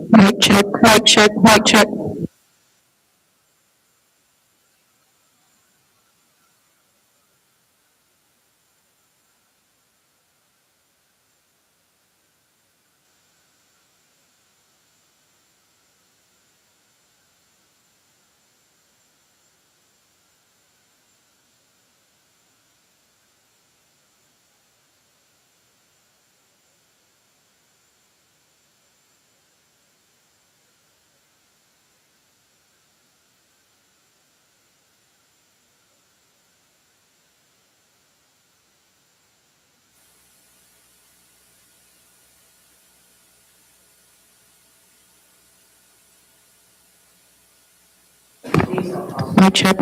Mic check, mic check, mic check. Mic check.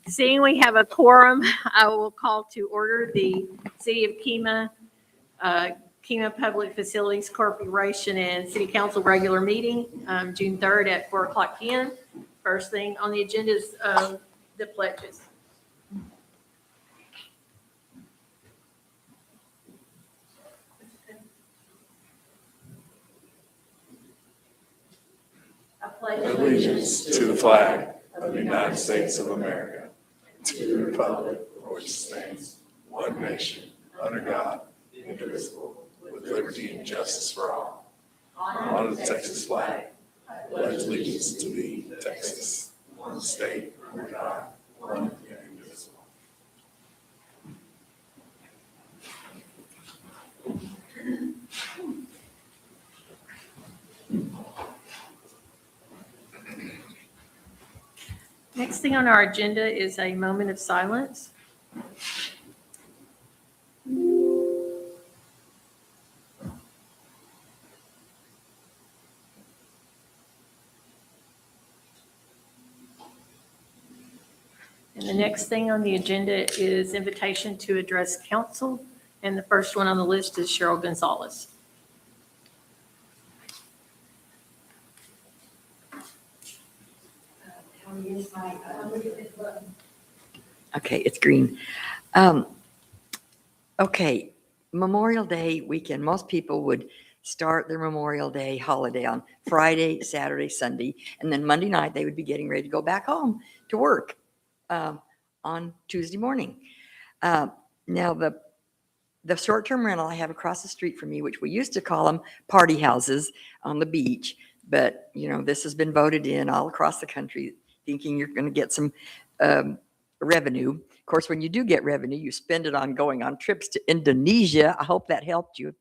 Seeing we have a quorum, I will call to order the City of Kemah, Kemah Public Facilities Corporation and City Council regular meeting, June 3rd at 4:00 p.m. First thing on the agenda is the pledges. I pledge Allegiance to the flag of the United States of America, to the republic for which it stands, one nation, under God, indivisible, with liberty and justice for all. Honor the Texas flag. Pledge allegiance to thee, Texas, one state, under God, one and indivisible. Next thing on our agenda is a moment of silence. And the next thing on the agenda is invitation to address council. And the first one on the list is Cheryl Gonzalez. Okay, it's green. Okay, Memorial Day weekend. Most people would start their Memorial Day holiday on Friday, Saturday, Sunday, and then Monday night they would be getting ready to go back home to work on Tuesday morning. Now the short-term rental I have across the street from me, which we used to call them party houses on the beach, but this has been voted in all across the country, thinking you're going to get some revenue. Of course, when you do get revenue, you spend it on going on trips to Indonesia. I hope that helped you.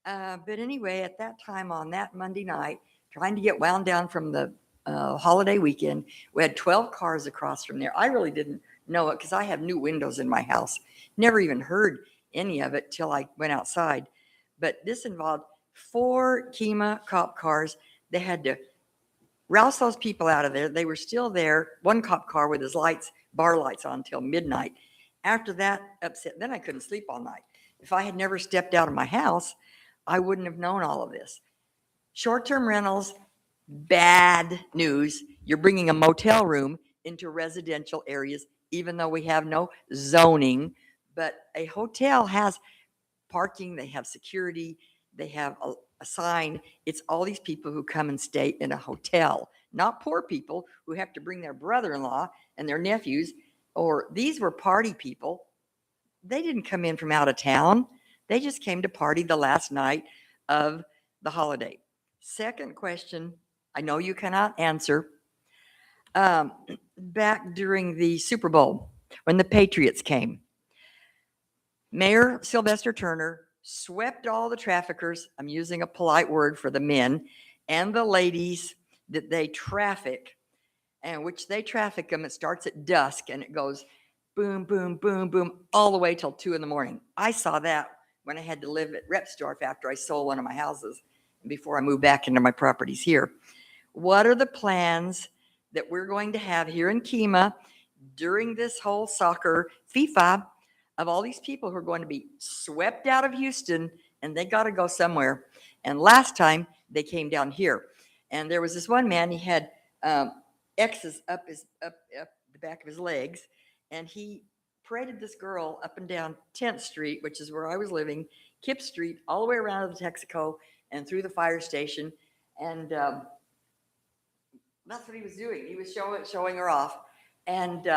But anyway, at that time on that Monday night, trying to get wound down from the holiday weekend, we had 12 cars across from there. I really didn't know it because I have new windows in my house. Never even heard any of it till I went outside. But this involved 4 Kemah cop cars. They had to rouse those people out of there. They were still there. One cop car with his bar lights on till midnight. After that upset, then I couldn't sleep all night. If I had never stepped out of my house, I wouldn't have known all of this. Short-term rentals, bad news. You're bringing a motel room into residential areas, even though we have no zoning. But a hotel has parking, they have security, they have a sign. It's all these people who come and stay in a hotel, not poor people who have to bring their brother-in-law and their nephews, or these were party people. They didn't come in from out of town. They just came to party the last night of the holiday. Second question, I know you cannot answer. Back during the Super Bowl, when the Patriots came, Mayor Sylvester Turner swept all the traffickers, I'm using a polite word for the men, and the ladies that they traffic, and which they traffic them. It starts at dusk and it goes boom, boom, boom, boom, all the way till 2 a.m. I saw that when I had to live at Repsdorf after I sold one of my houses and before I moved back into my properties here. What are the plans that we're going to have here in Kemah during this whole soccer FIFA of all these people who are going to be swept out of Houston and they got to go somewhere? And last time they came down here and there was this one man, he had X's up the back of his legs, and he paraded this girl up and down 10th Street, which is where I was living, Kip Street, all the way around to Texaco and through the fire station. And that's what he was doing. He was showing her off. And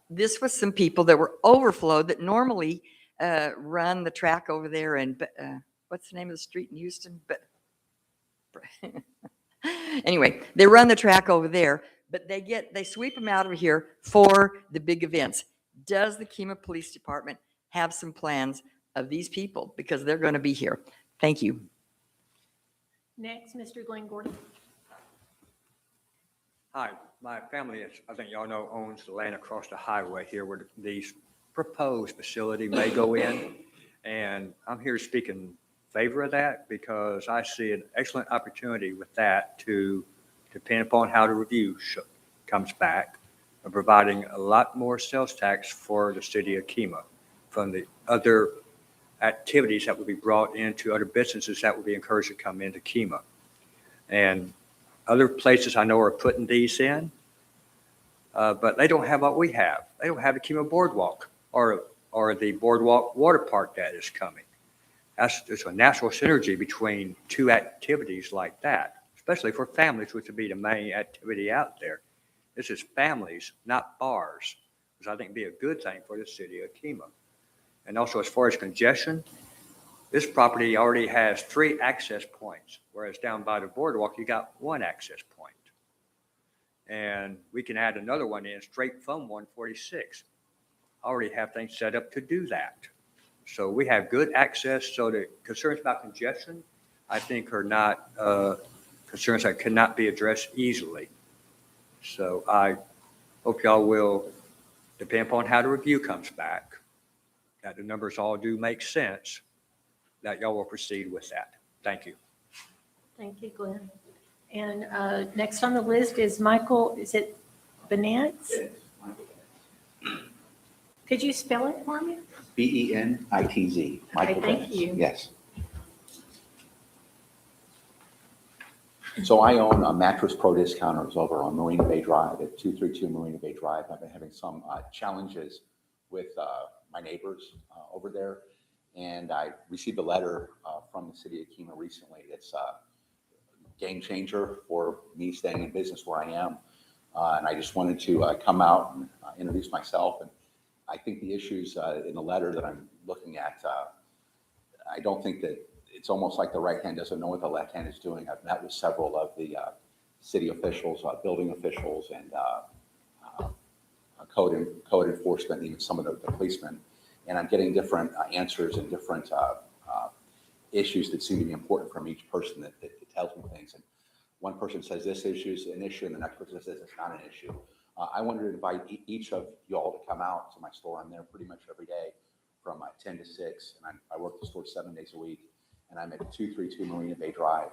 this was some people that were overflowed that normally run the track over there. And what's the name of the street in Houston? But anyway, they run the track over there, but they sweep them out of here for the big events. Does the Kemah Police Department have some plans of these people? Because they're going to be here. Thank you. Next, Mr. Glenn Gordon. Hi, my family, I think y'all know, owns the land across the highway here where the proposed facility may go in. And I'm here to speak in favor of that because I see an excellent opportunity with that to depend upon how the review comes back. of providing a lot more sales tax for the city of Kemah from the other activities that would be brought into other businesses that would be encouraged to come into Kemah. And other places I know are putting these in, but they don't have what we have. They don't have the Kemah Boardwalk or the Boardwalk Water Park that is coming. There's a natural synergy between two activities like that, especially for families, which would be the main activity out there. This is families, not bars, which I think would be a good thing for the city of Kemah. And also, as far as congestion, this property already has 3 access points, whereas down by the boardwalk, you got 1 access point. And we can add another one in straight from 146. I already have things set up to do that. So we have good access. So the concerns about congestion, I think, are not concerns that cannot be addressed easily. So I hope y'all will, depend upon how the review comes back, that the numbers all do make sense, that y'all will proceed with that. Thank you. Thank you, Glenn. And next on the list is Michael, is it Benitez? Could you spell it for me? Benitz. Michael thank Benitz. you. Yes. So I own a Mattress Pro Discounters over on Marina Bay Drive at 232 Marina Bay Drive. I've been having some challenges with my neighbors over there. And I received a letter from the city of Kemah recently. It's a game changer for me staying in business where I am. And I just wanted to come out and introduce myself. And I think the issues in the letter that I'm looking at, I don't think that it's almost like the right hand doesn't know what the left hand is doing. I've met with several of the city officials, building officials, and code enforcement, even some of the policemen. And I'm getting different answers and different issues that seem to be important from each person that tells me things. And one person says this issue is an issue, and the next person says it's not an issue. I wanted to invite each of y'all to come out to my store. I'm there pretty much every day from 10 to 6, and I work the store 7 days a week. And I'm at 232 Marina Bay Drive.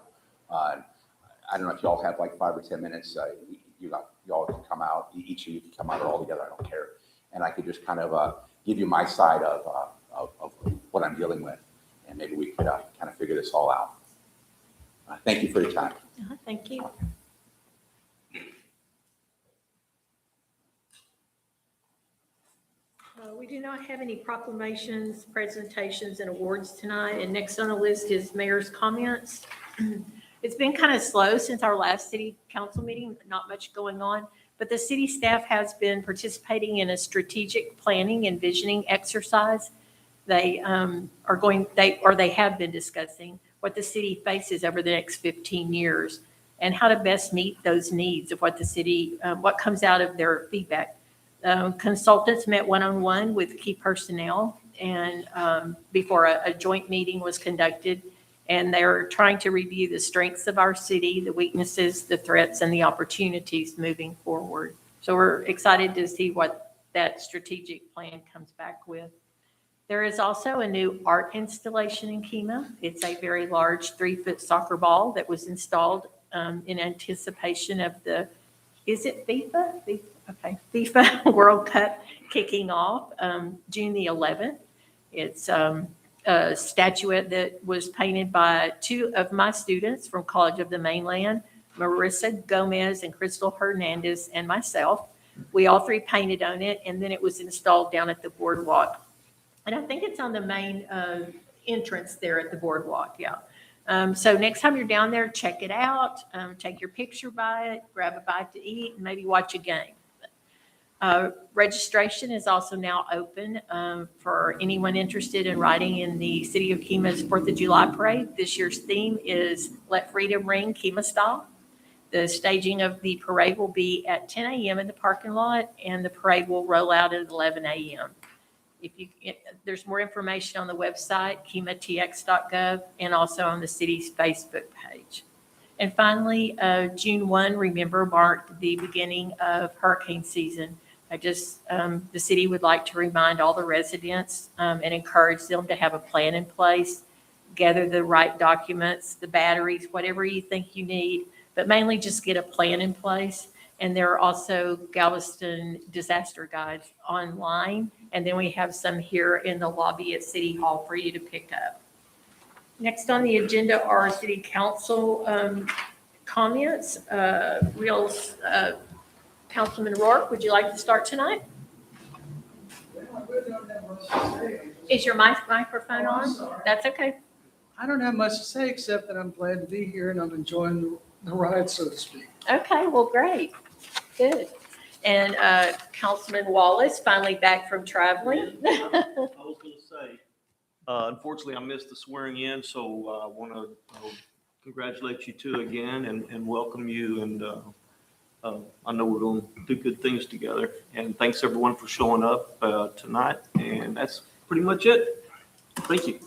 I don't know if y'all have like 5 or 10 minutes. Y'all can come out. Each of you can come out all together. I don't care. And I could just kind of give you my side of what I'm dealing with, and maybe we could kind of figure this all out. Thank you for your time. Thank you. We do not have any proclamations, presentations, and awards tonight. And next on the list is mayor's comments. It's been kind of slow since our last city council meeting, not much going on. But the city staff has been participating in a strategic planning and visioning exercise. They they have been discussing what the city faces over the next 15 years and how to best meet those needs of what the city, what comes out of their feedback. Consultants met one-on-one with key personnel and before a joint meeting was conducted, and they're trying to review the strengths of our city, the weaknesses, the threats, and the opportunities moving forward. So we're excited to see what that strategic plan comes back with. There is also a new art installation in Kemah. It's a very large 3-foot soccer ball that was installed in anticipation of the, is it FIFA? Okay, FIFA World Cup kicking off June the 11th. It's a statuette that was painted by 2 of my students from College of the Mainland, Marissa Gomez and Crystal Hernandez, and myself. We all 3 painted on it, and then it was installed down at the boardwalk. And I think it's on the main entrance there at the boardwalk, yeah. So next time you're down there, check it out, take your picture by it, grab a bite to eat, and maybe watch a game. Registration is also now open for anyone interested in riding in the City of Kemah's 4th of July parade. This year's theme is Let Freedom Ring Kemah Style. The staging of the parade will be at 10 a.m. in the parking lot, and the parade will roll out at 11 a.m. There's more information on the website, kematx.gov, and also on the city's Facebook page. And finally, June 1, remember, marked the beginning of hurricane season. The city would like to remind all the residents and encourage them to have a plan in place, gather the right documents, the batteries, whatever you think you need, but mainly just get a plan in place. And there are also Galveston disaster guides online. And then we have some here in the lobby at City Hall for you to pick up. Next on the agenda are city council comments. Councilman Rourke, would you like to start tonight? Is your microphone on? That's okay. I don't have much to say except that I'm glad to be here and I'm enjoying the ride, so to speak. Okay, well, great. Good. And Councilman Wallace, finally back from traveling. I was going to say, unfortunately, I missed the swearing in, so I want to congratulate you two again and welcome you. And I know we're going to do good things together. And thanks everyone for showing up tonight. And that's pretty much it. Thank you.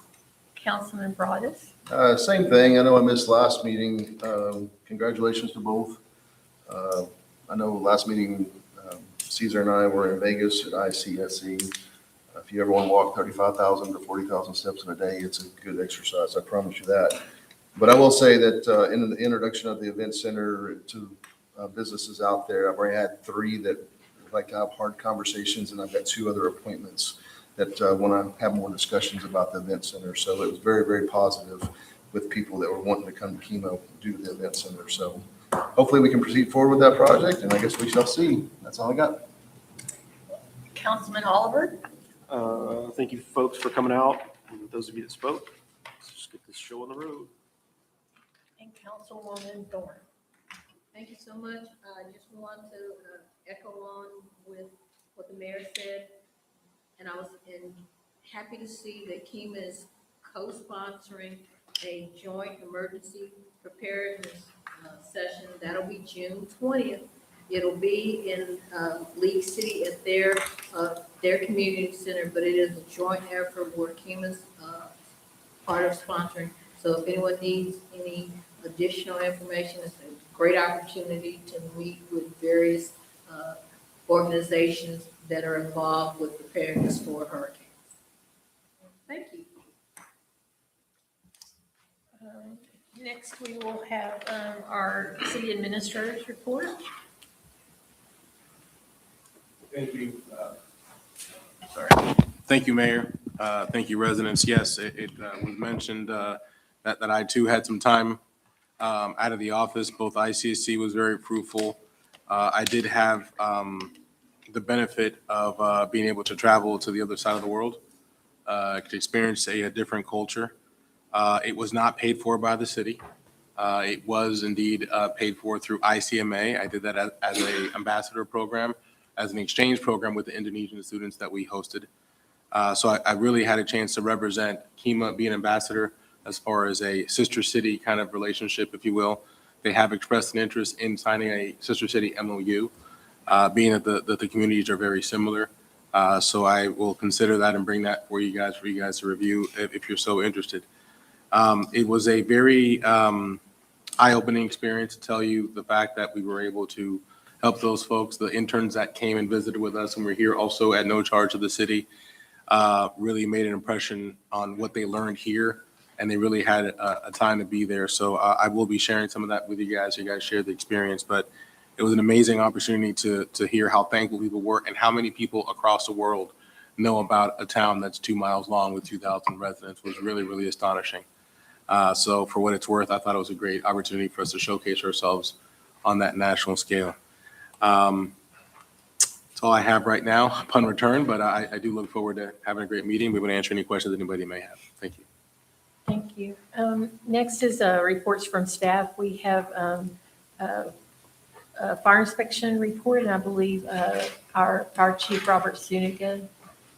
Councilman Broadus. Same thing. I know I missed last meeting. Congratulations to both. I know last meeting, Caesar and I were in Vegas at ICSC. If you ever want to walk 35,000 to 40,000 steps in a day, it's a good exercise. I promise you that. But I will say that in the introduction of the event center to businesses out there, I've already had 3 that would like to have hard conversations, and I've got 2 other appointments that want to have more discussions about the event center. So it was very, very positive with people that were wanting to come to Chemo due to the event center. So hopefully we can proceed forward with that project, and I guess we shall see. That's all I got. Councilman Oliver. Thank you folks for coming out, and those of you that spoke. Let's just get this show on the road. And Councilwoman Thorne. Thank you so much. I just want to echo on with what the mayor said. And I was happy to see that Kima is co-sponsoring a joint emergency preparedness session. That'll be June 20th. It'll be in League City at their community center, but it is a joint effort where Kima's part of sponsoring. So if anyone needs any additional information, it's a great opportunity to meet with various organizations that are involved with preparedness for hurricanes. Thank you. Next, we will have our city administrator's report. Thank you. Thank you, Mayor. Thank you, residents. Yes, it was mentioned that I too had some time out of the office. Both ICSC was very fruitful. I did have the benefit of being able to travel to the other side of the world to experience a different culture. It was not paid for by the city. It was indeed paid for through ICMA. I did that as an ambassador program, as an exchange program with the Indonesian students that we hosted. So I really had a chance to represent Kima, be an ambassador as far as a sister city kind of relationship, if you will. They have expressed an interest in signing a sister city MOU, being that the communities are very similar. So I will consider that and bring that for you guys to review if you're so interested. It was a very eye-opening experience to tell you the fact that we were able to help those folks, the interns that came and visited with us and were here also at no charge to the city, really made an impression on what they learned here, and they really had a time to be there. So I will be sharing some of that with you guys. You guys shared the experience, but it was an amazing opportunity to hear how thankful people were and how many people across the world know about a town that's 2 miles long with 2,000 residents was really, really astonishing. So for what it's worth, I thought it was a great opportunity for us to showcase ourselves on that national scale. That's all I have right now upon return, but I do look forward to having a great meeting. We would answer any questions anybody may have. Thank you. Thank you. Next is reports from staff. We have a fire inspection report, and I believe our Fire Chief Robert Zuniga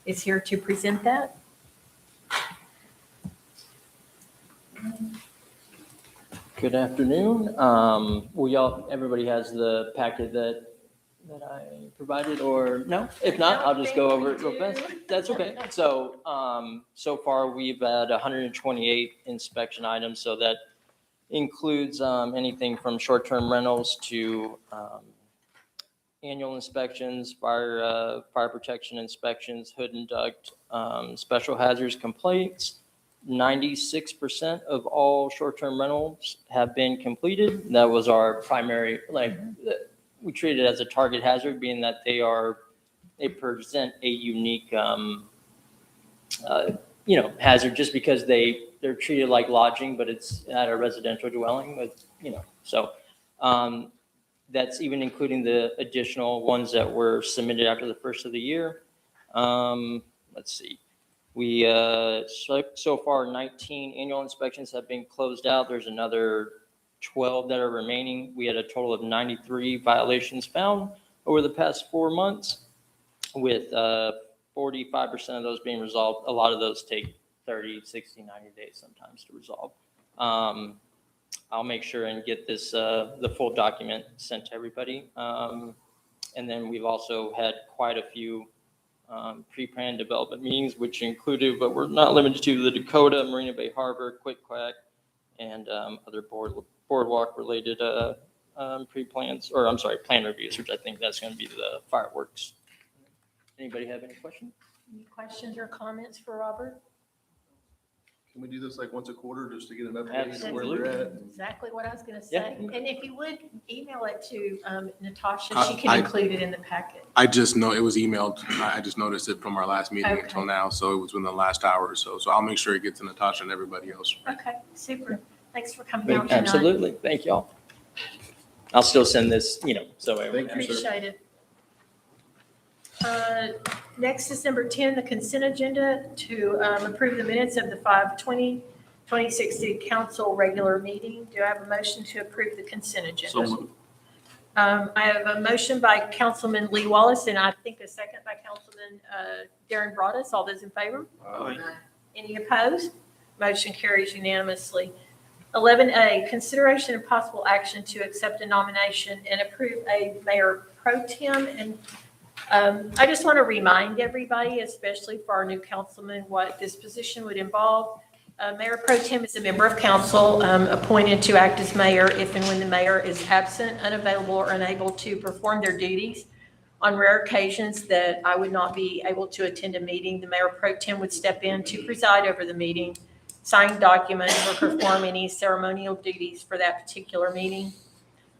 is here to present that. Good afternoon. Everybody has the packet that I provided, or no? If not, I'll just go over it real fast. That's okay. So, so far we've had 128 inspection items. So that includes anything from short-term rentals to annual inspections, fire protection inspections, hood and duct, special hazards complaints. 96% of all short-term rentals have been completed. That was our primary, we treat it as a target hazard, being that they present a unique, hazard just because they're treated like lodging, but it's at a residential dwelling with, so that's even including the additional ones that were submitted after the first of the year. Let's see. We, so far 19 annual inspections have been closed out. There's another 12 that are remaining. We had a total of 93 violations found over the past 4 months, with 45% of those being resolved. A lot of those take 30, 60, 90 days sometimes to resolve. I'll make sure and get this, the full document sent to everybody. And then we've also had quite a few pre-planned development meetings, which included, but we're not limited to, the Dakota, Marina Bay Harbor, Quick Quack, and other boardwalk-related pre-plans, or I'm sorry, plan reviews, which I think that's going to be the fireworks. Anybody have any questions? Any questions or comments for Robert? Can we do this like once a quarter just to get an update? That's on where we're at? exactly what I was going to Yeah. say. And if you would email it to Natasha, I- she can include it in the packet. I just know it was emailed. I just noticed it from our last meeting Okay. until now, so it was within the last hour or so. So I'll make sure it gets to Natasha and everybody else. Okay, super. Thanks for coming out tonight. Absolutely. Thank y'all. I'll still send this, so everyone. Thank you, sir. Appreciate it. Next is number 10, the consent agenda to approve the minutes of the 5/20/26 City Council regular meeting. Do I have a motion to approve the consent agenda? So moved. I have a motion by Councilman Lee Wallace, and I think a second by Councilman Darren Broadus. All those in favor? Aye. Any opposed? Motion carries unanimously. 11A, consideration and possible action to accept a nomination and approve a mayor pro tem. And I just want to remind everybody, especially for our new councilman, what this position would involve. Mayor pro tem is a member of council appointed to act as mayor if and when the mayor is absent, unavailable, or unable to perform their duties. On rare occasions that I would not be able to attend a meeting, the mayor pro tem would step in to preside over the meeting, sign documents, or perform any ceremonial duties for that particular meeting.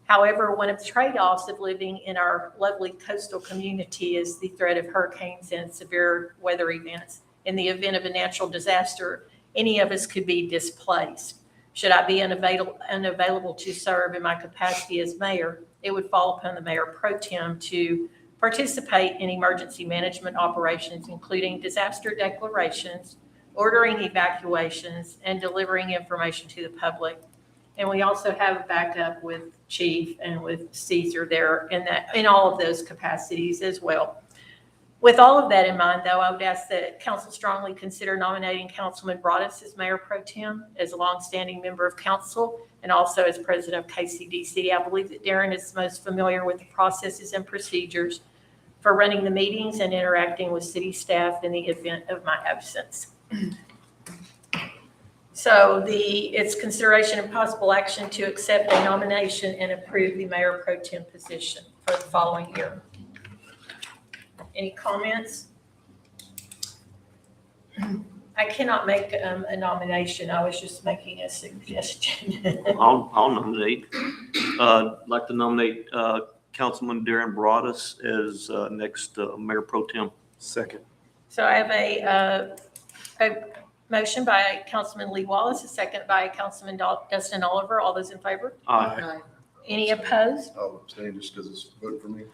However, one of the trade-offs of living in our lovely coastal community is the threat of hurricanes and severe weather events. In the event of a natural disaster, any of us could be displaced. Should I be unavailable to serve in my capacity as mayor, it would fall upon the mayor pro tem to participate in emergency management operations, including disaster declarations, ordering evacuations, and delivering information to the public. And we also have a backup with Chief and with Caesar there in all of those capacities as well. With all of that in mind, though, I would ask that council strongly consider nominating Councilman Broadus as mayor pro tem, as a longstanding member of council, and also as president of KCDC. I believe that Darren is most familiar with the processes and procedures for running the meetings and interacting with city staff in the event of my absence. So it's consideration and possible action to accept a nomination and approve the mayor pro tem position for the following year. Any comments? I cannot make a nomination. I was just making a suggestion. I'll nominate. I'd like to nominate Councilman Darren Broadus as next mayor pro tem. Second. So I have a motion by Councilman Lee Wallace, a second by Councilman Dustin Oliver. All those in favor? Aye. Any opposed? I'll abstain just because it's voting for me.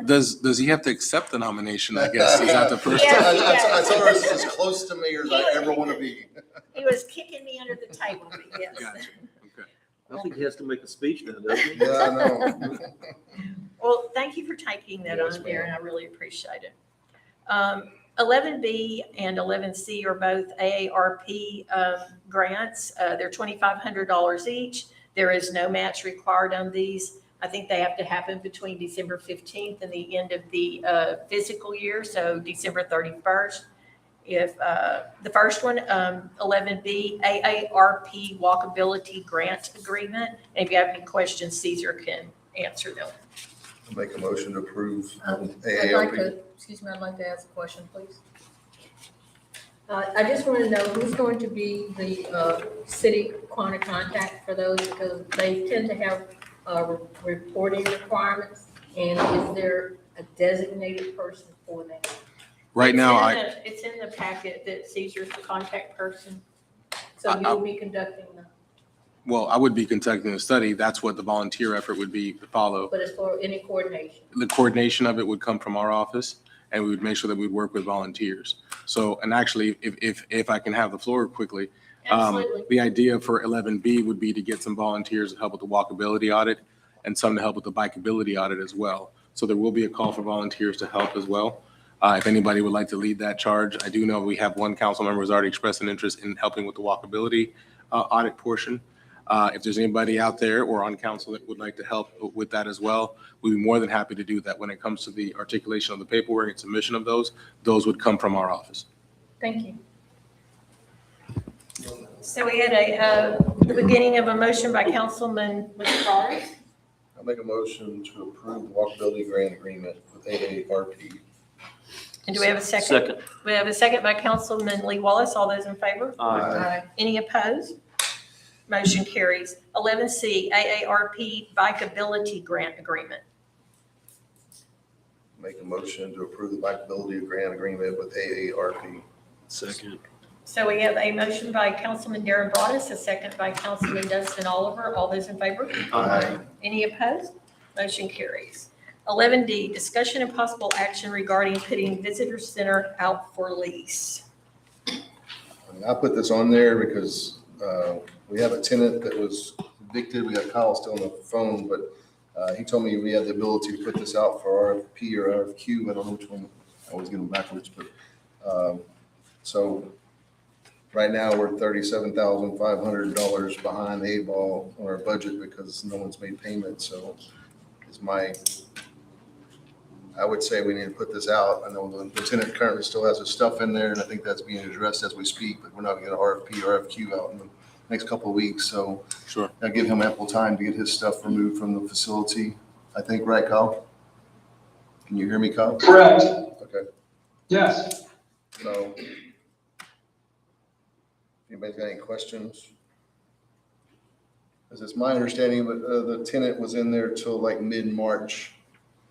Does he have to accept the nomination, I guess? Is that the first Yeah. time? I told her it's as close to mayor as I ever want to be. He was kicking me under the table, but yes. Gotcha. Okay. I think he has to make a speech now, doesn't he? Yeah, I know. Well, thank you for taking that Yes, on, Darren. I really appreciate it. 11B and 11C are both AARP grants. They're $2,500 each. There is no match required on these. I think they have to happen between December 15th and the end of the fiscal year, so December 31st. If the first one, 11B, AARP Walkability Grant Agreement. And if you have any questions, Caesar can answer them. I'll make a motion to approve I'd like AARP. to, I'd like to ask a question, please. I just want to know who's going to be the city point of contact for those, because they tend to have reporting requirements? And is there a designated person for that? Right now, It's in the packet that Caesar's the contact person. So you will be conducting them, well, I would be conducting a study. That's what the volunteer effort would be to follow. but as for any coordination? The coordination of it would come from our office, and we would make sure that we'd work with volunteers. So, and actually, if I can have the floor quickly, Absolutely. the idea for 11B would be to get some volunteers to help with the walkability audit and some to help with the bikeability audit as well. So there will be a call for volunteers to help as well. If anybody would like to lead that charge, I do know we have one council member who's already expressed an interest in helping with the walkability audit portion. If there's anybody out there or on council that would like to help with that as well, we'd be more than happy to do that. When it comes to the articulation of the paperwork and submission of those would come from our office. Thank you. So we had the beginning of a motion by Councilman Lizardo. I'll make a motion to approve the walkability grant agreement with AARP. And do we have a second? Second. We have a second by Councilman Lee Wallace. All those in favor? Aye. Any opposed? Motion carries. 11C, AARP Bikeability Grant Agreement. Make a motion to approve the bikeability grant agreement with AARP. Second. So we have a motion by Councilman Darren Broadus, a second by Councilman Dustin Oliver. All those in favor? Aye. Any opposed? Motion carries. 11D, discussion and possible action regarding putting visitor center out for lease. I put this on there because we have a tenant that was evicted. We got Kyle still on the phone, but he told me we had the ability to put this out for RFP or RFQ. I don't know which one. I always get them backwards, but so right now we're $37,500 behind the 8 ball on our budget because no one's made payment. So I would say we need to put this out. I know the tenant currently still has his stuff in there, and I think that's being addressed as we speak, but we're not gonna get an RFP or RFQ out in the next couple of weeks, so. Sure. I'll give him ample time to get his stuff removed from the facility. I think, right, Kyle? Can you hear me, Kyle? Correct. Okay, Yes. so. Anybody's got any questions? Because it's my understanding that the tenant was in there till like mid-March,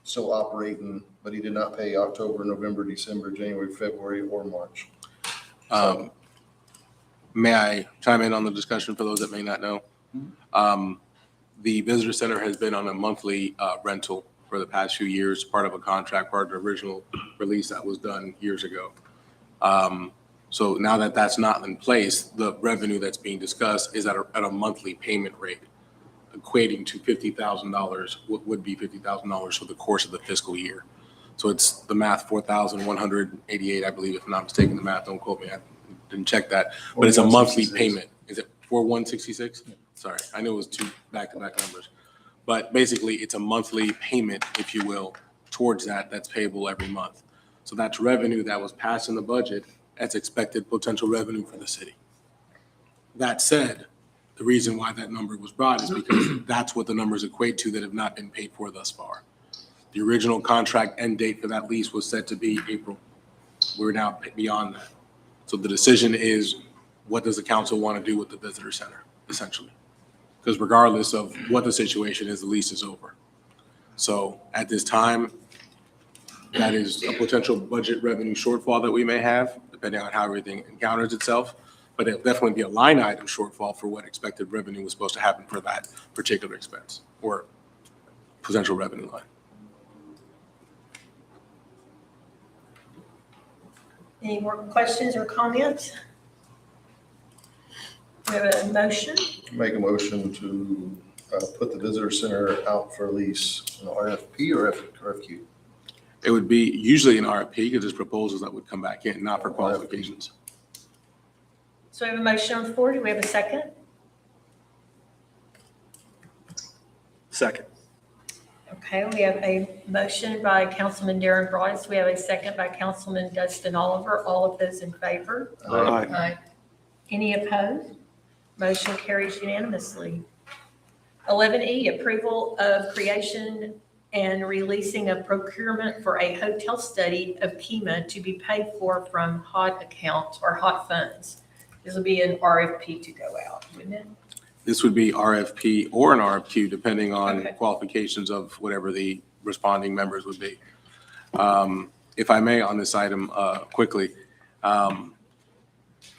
still operating, but he did not pay October, November, December, January, February, or March. May I chime in on the discussion for those that may not know? The visitor center has been on a monthly rental for the past few years, part of a contract, part of the original release that was done years ago. So now that that's not in place, the revenue that's being discussed is at a monthly payment rate, equating to $50,000, would be $50,000 for the course of the fiscal year. So it's the math, 4,188, I believe, if I'm not mistaken, the math, don't quote me, I didn't check that, but it's a monthly payment. Is it 4,166? Sorry, I knew it was two back-to-back numbers. But basically, it's a monthly payment, if you will, towards that's payable every month. So that's revenue that was passed in the budget as expected potential revenue for the city. That said, the reason why that number was brought is because that's what the numbers equate to that have not been paid for thus far. The original contract end date for that lease was set to be April. We're now beyond that. So the decision is, what does the council want to do with the visitor center, essentially? Because regardless of what the situation is, the lease is over. So at this time, that is a potential budget revenue shortfall that we may have, depending on how everything encounters itself. But it'll definitely be a line item shortfall for what expected revenue was supposed to happen for that particular expense or potential revenue line. Any more questions or comments? We have a motion. Make a motion to put the visitor center out for lease, an RFP or RFQ? It would be usually an RFP because there's proposals that would come back in, not for qualifications. So we have a motion on the floor. Do we have a second? Second. Okay, we have a motion by Councilman Darren Broadus. We have a second by Councilman Dustin Oliver. All of those in favor? Aye. Any opposed? Motion carries unanimously. 11E, approval of creation and releasing of procurement for a hotel study of Kima to be paid for from HOT accounts or HOT funds. This will be an RFP to go out, wouldn't it? This would be RFP or an RFQ, depending on Okay. qualifications of whatever the responding members would be. If I may, on this item, quickly,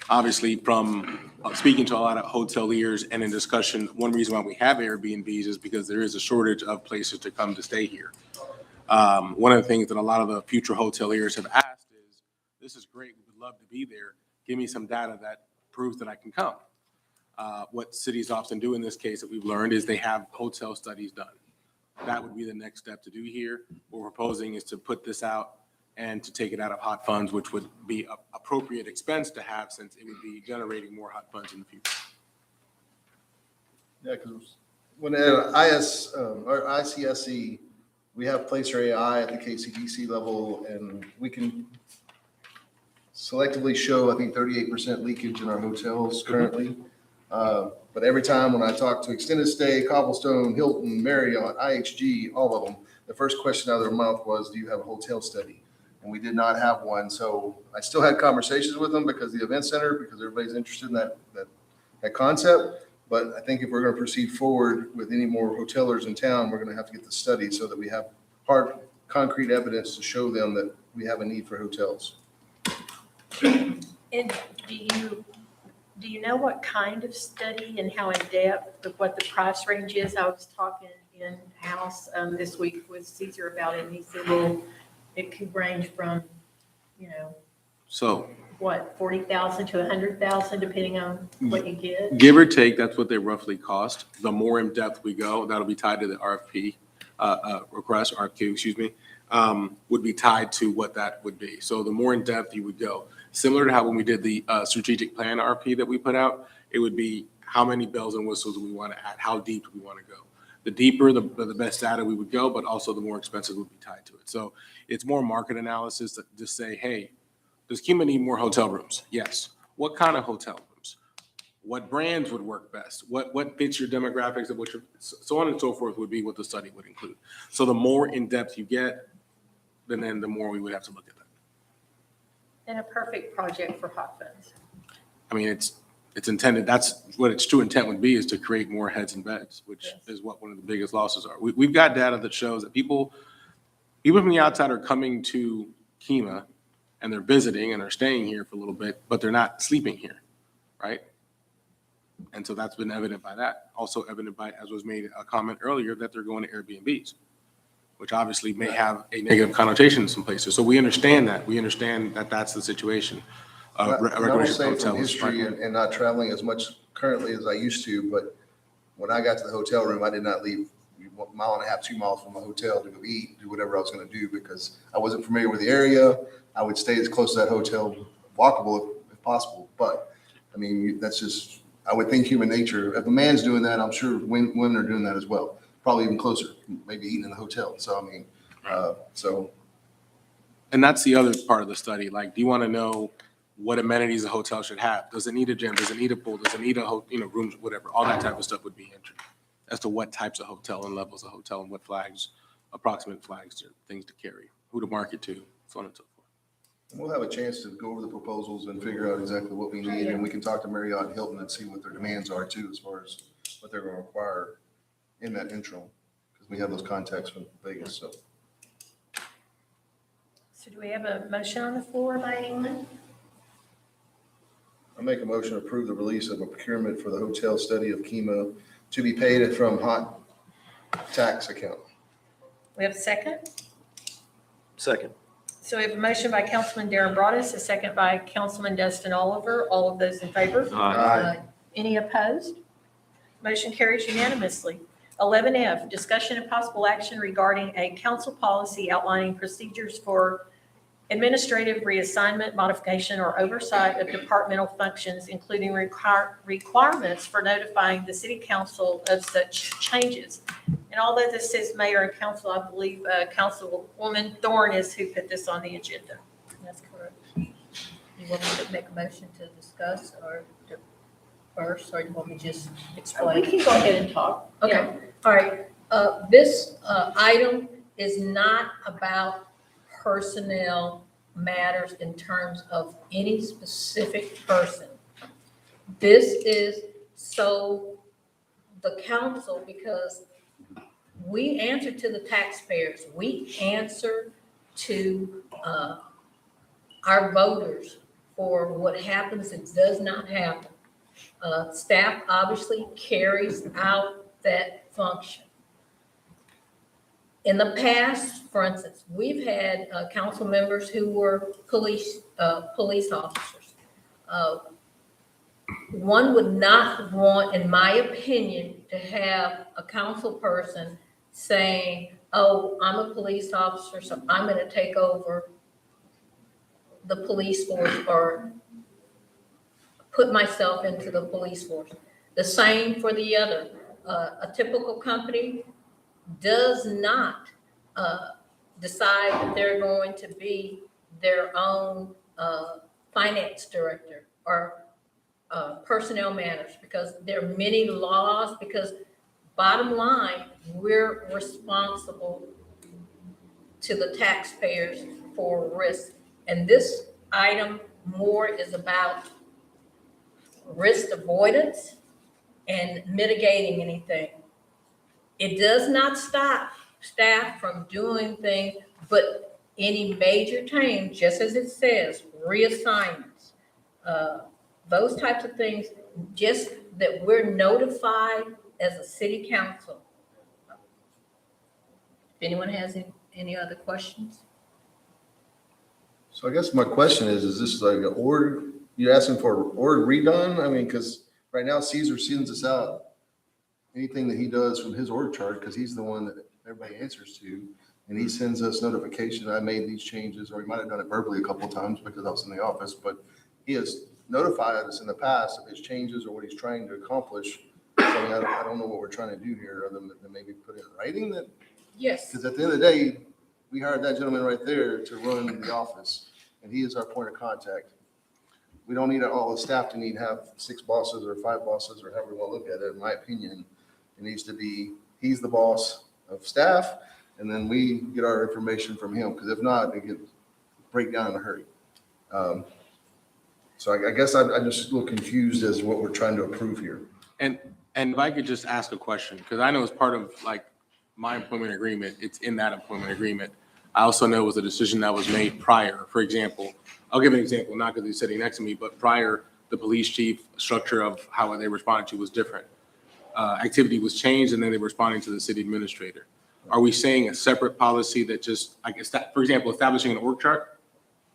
obviously from speaking to a lot of hoteliers and in discussion, one reason why we have Airbnbs is because there is a shortage of places to come to stay here. One of the things that a lot of the future hoteliers have asked is, this is great, we would love to be there. Give me some data that proves that I can come. What cities often do in this case that we've learned is they have hotel studies done. That would be the next step to do here. What we're proposing is to put this out and to take it out of hot funds, which would be an appropriate expense to have since it would be generating more hot funds in the future. Yeah, because when at or ICSC, we have Placer AI at the KCDC level, and we can selectively show, I think, 38% leakage in our hotels currently. But every time when I talk to Extended Stay, Cobblestone, Hilton, Marriott, IHG, all of them, the first question out of their mouth was, do you have a hotel study? And we did not have one. So I still had conversations with them because the event center, because everybody's interested in that concept. But I think if we're going to proceed forward with any more hotelers in town, we're going to have to get the study so that we have hard, concrete evidence to show them that we have a need for hotels. And do you know what kind of study and how in depth of what the price range is? I was talking in-house this week with Caesar about it, and he said, well, it could range from, So what, 40,000 to 100,000, depending on what you get? give or take, that's what they roughly cost. The more in depth we go, that'll be tied to the RFP request, RFQ, excuse me, would be tied to what that would be. So the more in depth you would go, similar to how when we did the strategic plan RFP that we put out, it would be how many bells and whistles do we want to add, how deep do we want to go. The deeper, the best data we would go, but also the more expensive would be tied to it. So it's more market analysis to just say, hey, does Kima need more hotel rooms? Yes. What kind of hotel rooms? What brands would work best? What fits your demographics of what your, so on and so forth would be what the study would include. So the more in depth you get, then the more we would have to look at that. And a perfect project for hot funds. I mean, it's intended, that's what its true intent would be, is to create more heads and beds, which Yes. is what one of the biggest losses are. We've got data that shows that people from the outside are coming to Kima and they're visiting and they're staying here for a little bit, but they're not sleeping here, right? And so that's been evident by that. Also evident by, as was made a comment earlier, that they're going to Airbnbs, which obviously may have a negative connotation in some places. So we understand that. We understand that that's the situation. And I will Recreation say from hotels. history and not traveling as much currently as I used to, but when I got to the hotel room, I did not leave a mile and a half, 2 miles from a hotel to go eat, do whatever I was going to do because I wasn't familiar with the area. I would stay as close to that hotel walkable if possible. But I mean, that's just, I would think human nature. If a man's doing that, I'm sure women are doing that as well. Probably even closer, maybe eating in the hotel. So, I mean, And that's the other part of the study. Like, do you want to know what amenities a hotel should have? Does it need a gym? Does it need a pool? Does it need rooms, whatever? All that type of stuff would be entered as to what types of hotel and levels of hotel and what flags, approximate flags, things to carry, who to market to, so on and so forth. we'll have a chance to go over the proposals and figure out exactly what we need. And we can talk to Marriott and Hilton and see what their demands are too, as far as what they're going to require in that interim. Because we have those contacts from Vegas, so. So do we have a motion on the floor by anyone? I make a motion to approve the release of a procurement for the hotel study of Kima to be paid from hot tax account. We have a second? Second. So we have a motion by Councilman Darren Broadus, a second by Councilman Dustin Oliver. All of those in favor? Aye. Any opposed? Motion carries unanimously. 11F, discussion and possible action regarding a council policy outlining procedures for administrative reassignment, modification, or oversight of departmental functions, including requirements for notifying the city council of such changes. And although this says mayor and council, I believe Councilwoman Thorne is who put this on the agenda. That's correct. You want me to make a motion to discuss or to first, or you want me to just We explain? can go ahead and talk. Okay, all right. This item is not about personnel matters in terms of any specific person. This is so the council, because we answer to the taxpayers. We answer to our voters for what happens and does not happen. Staff obviously carries out that function. In the past, for instance, we've had council members who were police officers. One would not want, in my opinion, to have a council person saying, oh, I'm a police officer, so I'm going to take over the police force or put myself into the police force. The same for the other. A typical company does not decide that they're going to be their own finance director or personnel matters, because there are many laws, because bottom line, we're responsible to the taxpayers for risk. And this item more is about risk avoidance and mitigating anything. It does not stop staff from doing things, but any major change, just as it says, reassignments, those types of things, just that we're notified as a city council. If anyone has any other questions? So I guess my question is this like an order, you asking for an order redone? I mean, because right now Caesar sends us out anything that he does from his org chart, because he's the one that everybody answers to. And he sends us notification, I made these changes, or he might have done it verbally a couple of times because I was in the office, but he has notified us in the past of his changes or what he's trying to accomplish. So I don't know what we're trying to do here, other than maybe put in writing that. Yes. Because at the end of the day, we hired that gentleman right there to run the office, and he is our point of contact. We don't need all the staff to have 6 bosses or 5 bosses, or however we want to look at it. In my opinion, it needs to be, he's the boss of staff, and then we get our information from him, because if not, it gets break down in a hurry. So I guess I'm just a little confused as to what we're trying to approve here. And if I could just ask a question, because I know as part of like my employment agreement, it's in that employment agreement. I also know it was a decision that was made prior. For example, I'll give an example, not because he's sitting next to me, but prior, the police chief structure of how they responded to was different. Activity was changed, and then they were responding to the city administrator. Are we saying a separate policy that just, I guess that, for example, establishing an org chart?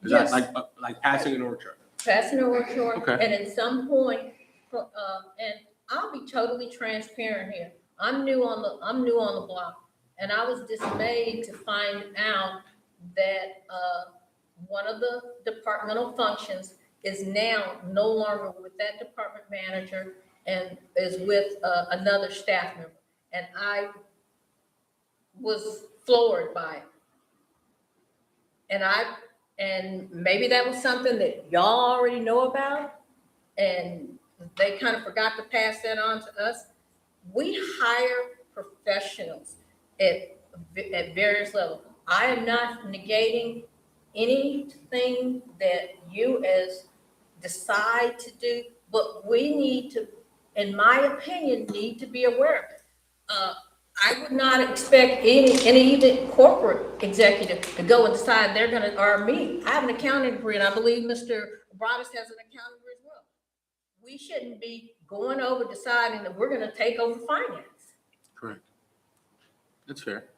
Is that Yes. like passing an org chart? Passing a work short, Okay. and at some point, and I'll be totally transparent here. I'm new on the block, and I was dismayed to find out that one of the departmental functions is now no longer with that department manager and is with another staff member. And I was floored by it. And maybe that was something that y'all already know about, and they kind of forgot to pass that on to us. We hire professionals at various levels. I am not negating anything that you as decide to do, but we need to, in my opinion, need to be aware of it. I would not expect any even corporate executive to go and decide they're gonna, or me. I have an accounting degree, and I believe Mr. Broadus has an accounting degree as well. We shouldn't be going over deciding that we're gonna take over finance. Correct. That's fair.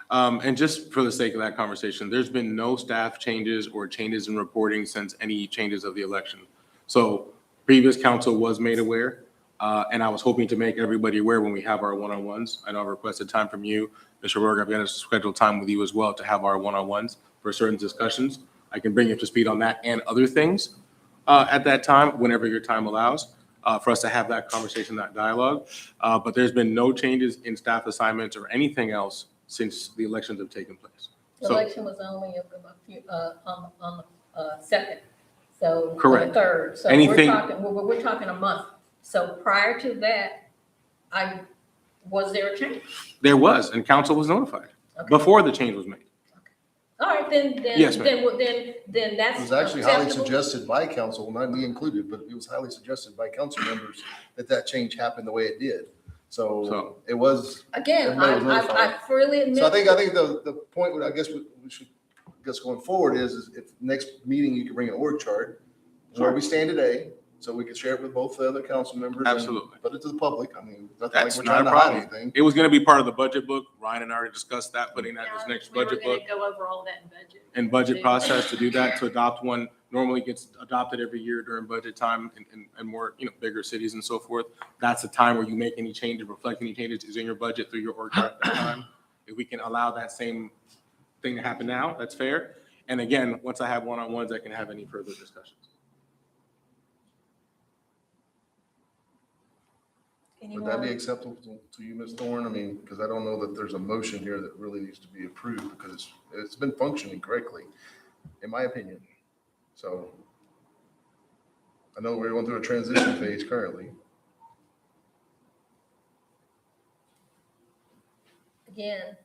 And just for the sake of that conversation, there's been no staff changes or changes in reporting since any changes of the election. So previous council was made aware. And I was hoping to make everybody aware when we have our one-on-ones. I know I requested time from you, Mr. Berg. I've got to schedule time with you as well to have our one-on-ones for certain discussions. I can bring you up to speed on that and other things at that time, whenever your time allows, for us to have that conversation, that dialogue. But there's been no changes in staff assignments or anything else since the elections have taken place. The So, election was only a few, on the second, so. Correct. The third, so Anything- we're talking a month. So prior to that, was there a change? there was, and council was notified Okay. before the change was made. All right, then Yes, ma'am. then that's It was actually highly acceptable. suggested by council, not me included, but it was highly suggested by council members that change happened the way it did. So it was, Again, everybody was notified. I freely admit. So I think the point, I guess we should, going forward is if next meeting you can bring an org chart where we stand today, so we can share it with both the other council members. and Absolutely. Put it to the public. I mean, it's not like That's we're not trying a to hide problem. anything. It was gonna be part of the budget book. Ryan and I already discussed that, putting that in this next We were budget gonna book go over all that in budget. and budget process to do that, to adopt one. Normally gets adopted every year during budget time and more, bigger cities and so forth. That's the time where you make any changes, reflect any changes in your budget through your org chart at that time. If we can allow that same thing to happen now, that's fair. And again, once I have one-on-ones, I can have any further discussions. Would that be acceptable to you, Ms. Thorne? I mean, because I don't know that there's a motion here that really needs to be approved because it's been functioning correctly, in my opinion. So I know we're going through a transition phase currently. Again,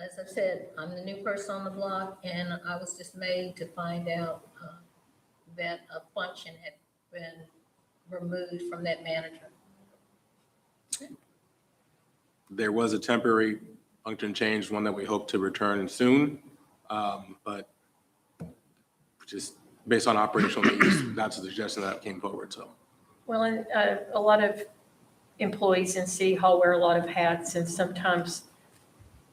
as I said, I'm the new person on the block, and I was dismayed to find out that a function had been removed from that manager. There was a temporary function change, one that we hope to return soon, but just based on operational needs, that's a suggestion that came forward, so. Well, and a lot of employees in City Hall wear a lot of hats, and sometimes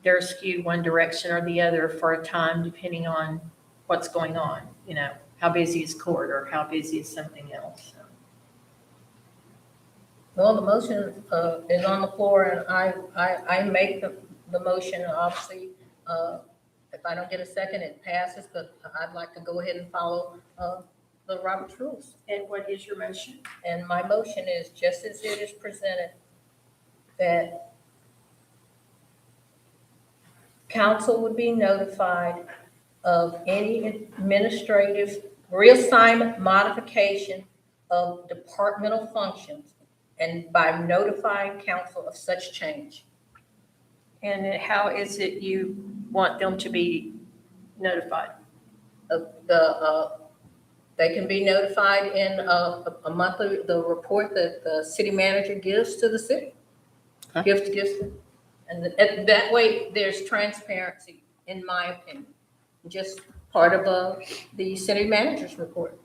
they're skewed one direction or the other for a time, depending on what's going on, how busy is court or how busy is something else. So. Well, the motion is on the floor, and I make the motion, obviously. If I don't get a second, it passes, but I'd like to go ahead and follow the Robert's rules. And what is your motion? And my motion is, just as it is presented, that council would be notified of any administrative reassignment, modification of departmental functions, and by notifying council of such change. And how is it you want them to be notified? They can be notified in a monthly, the report that the city manager gives to the city. Okay. Gives, and that way there's transparency, in my opinion. Just part of the city manager's report.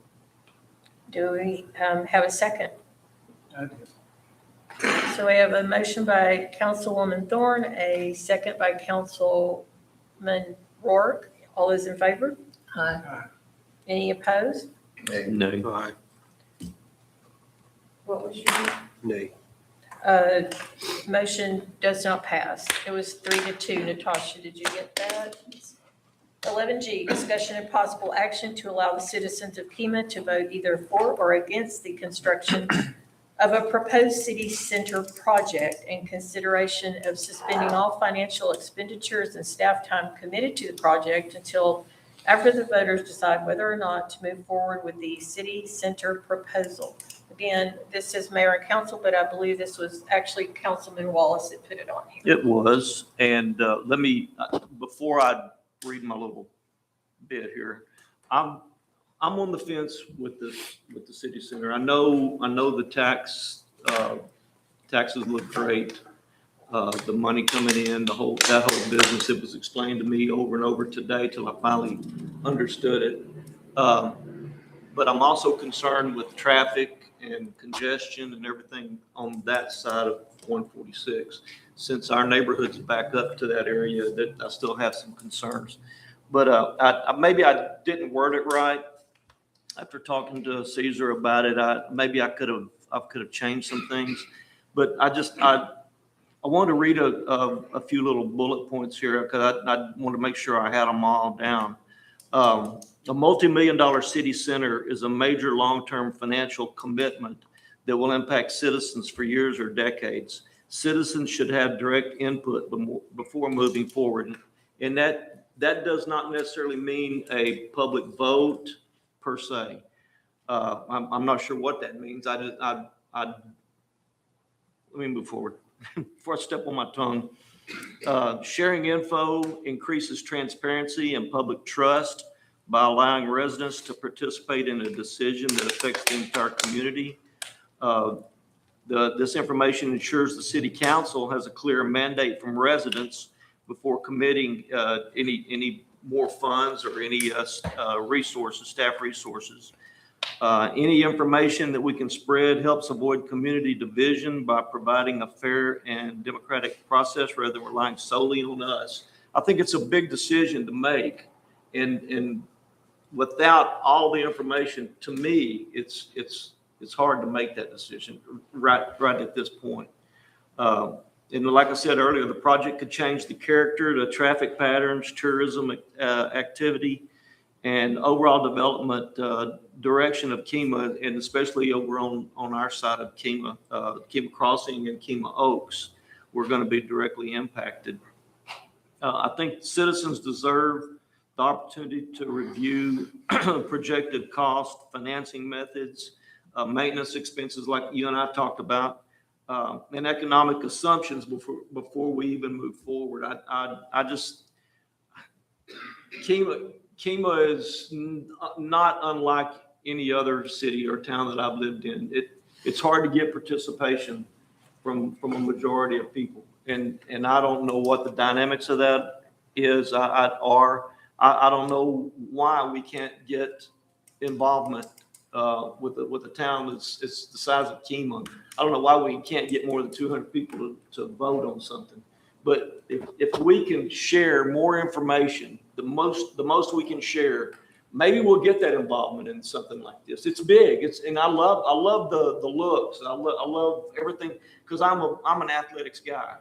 Do we have a second? So we have a motion by Councilwoman Thorne, a second by Councilman Rourke. All those in favor? Aye. Any opposed? No. What was your? Nay. Motion does not pass. It was 3-2. Natasha, did you get that? 11G, discussion and possible action to allow the citizens of Kemah to vote either for or against the construction of a proposed city center project and consideration of suspending all financial expenditures and staff time committed to the project until after the voters decide whether or not to move forward with the city center proposal. Again, this is mayor and council, but I believe this was actually Councilman Wallace that put it on here. It was, and let me, before I read my little bit here, I'm on the fence with the city center. I know the taxes look great. The money coming in, that whole business, it was explained to me over and over today till I finally understood it. But I'm also concerned with traffic and congestion and everything on that side of 146. Since our neighborhood's back up to that area, that I still have some concerns. But maybe I didn't word it right. After talking to Caesar about it, maybe I could have changed some things. But I want to read a few little bullet points here because I want to make sure I had them all down. A multi-million-dollar city center is a major long-term financial commitment that will impact citizens for years or decades. Citizens should have direct input before moving forward. And that does not necessarily mean a public vote per se. I'm not sure what that means. Let me move forward. Before I step on my tongue, sharing info increases transparency and public trust by allowing residents to participate in a decision that affects the entire community. This information ensures the city council has a clear mandate from residents before committing any more funds or any resources, staff resources. Any information that we can spread helps avoid community division by providing a fair and democratic process rather than relying solely on us. I think it's a big decision to make, and without all the information, to me, it's hard to make that decision right at this point. And like I said earlier, the project could change the character, the traffic patterns, tourism activity, and overall development direction of Kemah, and especially over on our side of Kemah, Kemah Crossing and Kemah Oaks, we're going to be directly impacted. I think citizens deserve the opportunity to review projected cost, financing methods, maintenance expenses like you and I talked about, and economic assumptions before we even move forward. I just, Kemah is not unlike any other city or town that I've lived in. It's hard to get participation from a majority of people. And I don't know what the dynamics of that is. I don't know why we can't get involvement with a town that's the size of Kemah. I don't know why we can't get more than 200 people to vote on something. But if we can share more information, the most we can share, maybe we'll get that involvement in something like this. It's big. And I love the looks. I love everything because I'm an athletics guy,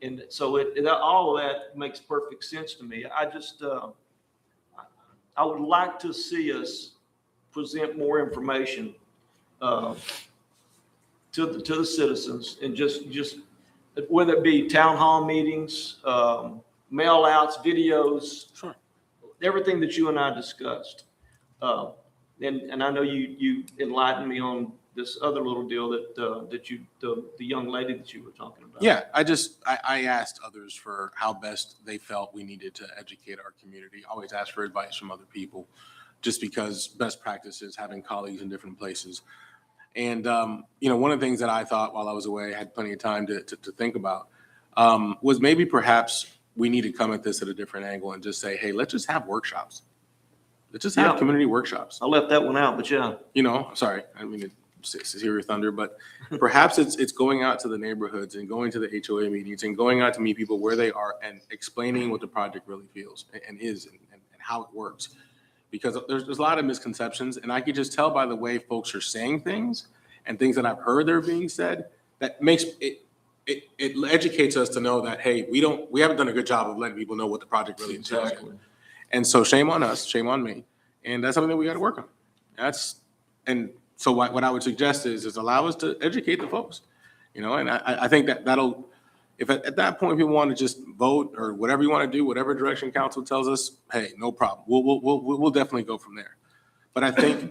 and so all of that makes perfect sense to me. I just I would like to see us present more information to the citizens, and just whether it be town hall meetings, mail outs, videos, Sure. Everything that you and I discussed. And I know you enlightened me on this other little deal that the young lady that you were talking about. Yeah, I asked others for how best they felt we needed to educate our community. I always ask for advice from other people, just because best practices, having colleagues in different places. And, one of the things that I thought while I was away, I had plenty of time to think about, was maybe perhaps we need to come at this at a different angle and just say, hey, let's just have workshops. Let's just have community workshops. I left that one out, but yeah. Sorry, I mean, it's hear your thunder, but perhaps it's going out to the neighborhoods and going to the HOA meetings and going out to meet people where they are and explaining what the project really feels and is and how it works. Because there's a lot of misconceptions, and I could just tell by the way folks are saying things and things that I've heard they're being said, that makes it educates us to know that, hey, we haven't done a good job of letting people know what the project really entails. Exactly. And so shame on us, shame on me. And that's something that we got to work on. So what I would suggest is allow us to educate the folks, and I think that'll, if at that point people want to just vote or whatever you want to do, whatever direction council tells us, hey, no problem. We'll definitely go from there. But I think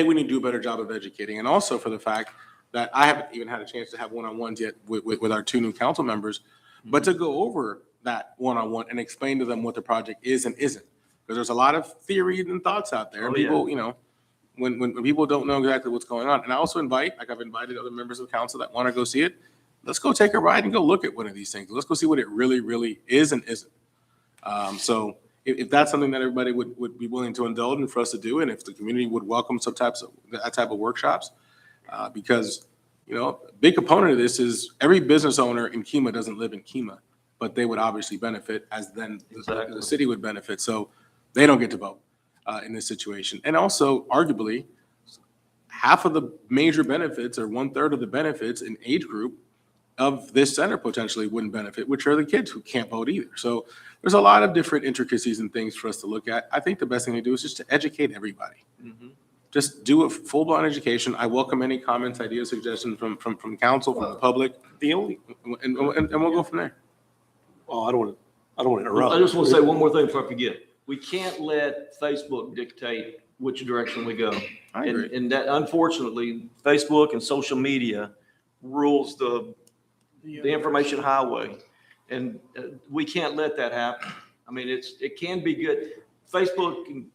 we need to do a better job of educating, and also for the fact that I haven't even had a chance to have one-on-ones yet with our two new council members, but to go over that one-on-one and explain to them what the project is and isn't, because there's a lot of theories and thoughts out there. People, when people don't know exactly what's going on. And I also I've invited other members of council that want to go see it. Let's go take a ride and go look at one of these things. Let's go see what it really, really is and isn't. So if that's something that everybody would be willing to indulge in for us to do, and if the community would welcome that type of workshops, because, a big component of this is every business owner in Kemah doesn't live in Kemah, but they would obviously benefit as then the city would benefit. So they don't get to vote in this situation. And also, arguably, half of the major benefits or 1/3 of the benefits in age group of this center potentially wouldn't benefit, which are the kids who can't vote either. So there's a lot of different intricacies and things for us to look at. I think the best thing to do is just to educate everybody. Mm-hmm. Just do a full-blown education. I welcome any comments, ideas, suggestions from council, from the public, and we'll go from there. Oh, I don't want to interrupt. I just want to say one more thing before I forget. We can't let Facebook dictate which direction we go. I agree. And that, unfortunately, Facebook and social media rules the information highway. And we can't let that happen. I mean, it can be good. Facebook and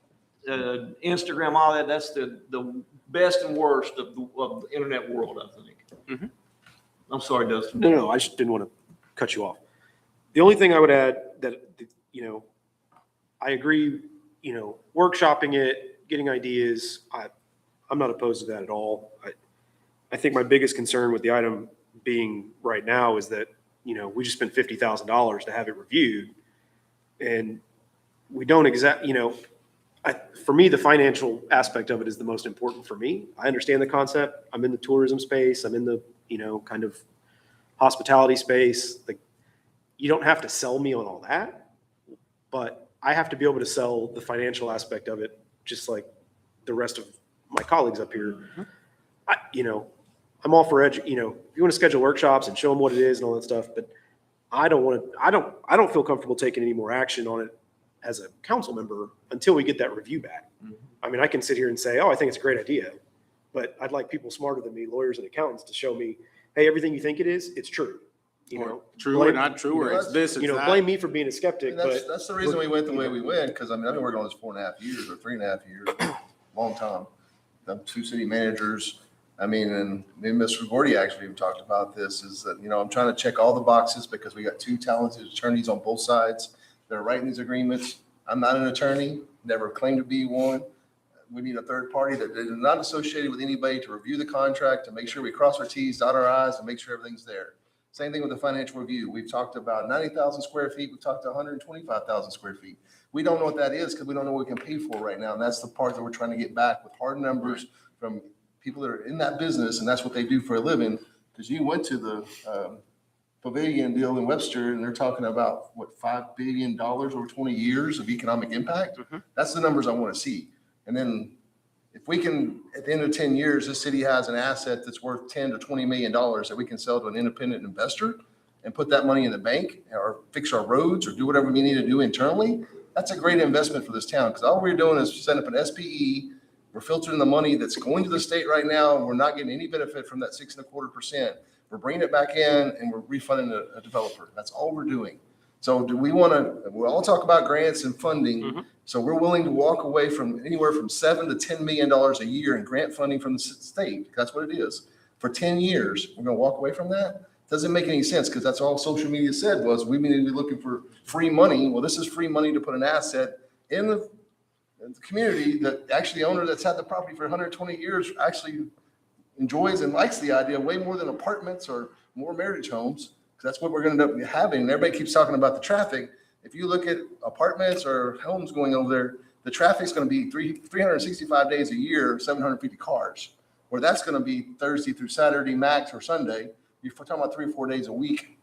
Instagram, all that, that's the best and worst of the internet world, I think. Mm-hmm. I'm sorry, Dustin. No, I just didn't want to cut you off. The only thing I would add that, I agree, workshopping it, getting ideas, I'm not opposed to that at all. I think my biggest concern with the item being right now is that, we just spent $50,000 to have it reviewed. And we don't for me, the financial aspect of it is the most important for me. I understand the concept. I'm in the tourism space. I'm in the, kind of hospitality space. Like, you don't have to sell me on all that, but I have to be able to sell the financial aspect of it, just like the rest of my colleagues up here. I'm all for if you want to schedule workshops and show them what it is and all that stuff, but I don't feel comfortable taking any more action on it as a council member until we get that review back. I mean, I can sit here and say, oh, I think it's a great idea, but I'd like people smarter than me, lawyers and accountants, to show me, hey, everything you think it is, it's true. True or not true, or it's this, it's that. Blame me for being a skeptic, but. That's the reason we went the way we went, because I've been working on this 4.5 years or 3.5 years, long time. I'm 2 city managers. And me and Mr. Gordy actually even talked about this, is that, I'm trying to check all the boxes because we got 2 talented attorneys on both sides that are writing these agreements. I'm not an attorney, never claimed to be one. We need a third party that is not associated with anybody to review the contract, to make sure we cross our T's, dot our I's, and make sure everything's there. Same thing with the financial review. We've talked about 90,000 square feet. We've talked to 125,000 square feet. We don't know what that is because we don't know what we can pay for right now. And that's the part that we're trying to get back with hard numbers from people that are in that business, and that's what they do for a living. Because you went to the Pavilion deal in Webster, and they're talking about, $5 billion over 20 years of economic impact? That's the numbers I want to see. And then if we can, at the end of 10 years, this city has an asset that's worth $10 to $20 million that we can sell to an independent investor and put that money in the bank or fix our roads or do whatever we need to do internally, that's a great investment for this town. Because all we're doing is setting up an SPE. We're filtering the money that's going to the state right now, and we're not getting any benefit from that 6.25%. We're bringing it back in and we're refunding a developer. That's all we're doing. So do we want to, we all talk about grants and funding. So we're willing to walk away from anywhere from $7 to $10 million a year in grant funding from the state. That's what it is. For 10 years, we're going to walk away from that? Doesn't make any sense, because that's all social media said was we need to be looking for free money. Well, this is free money to put an asset in the community that actually the owner that's had the property for 120 years actually enjoys and likes the idea way more than apartments or more marriage homes. That's what we're going to end up having. And everybody keeps talking about the traffic. If you look at apartments or homes going over there, the traffic's going to be 365 days a year, 750 cars. Where that's going to be Thursday through Saturday max or Sunday. You're talking about 3 or 4 days a week.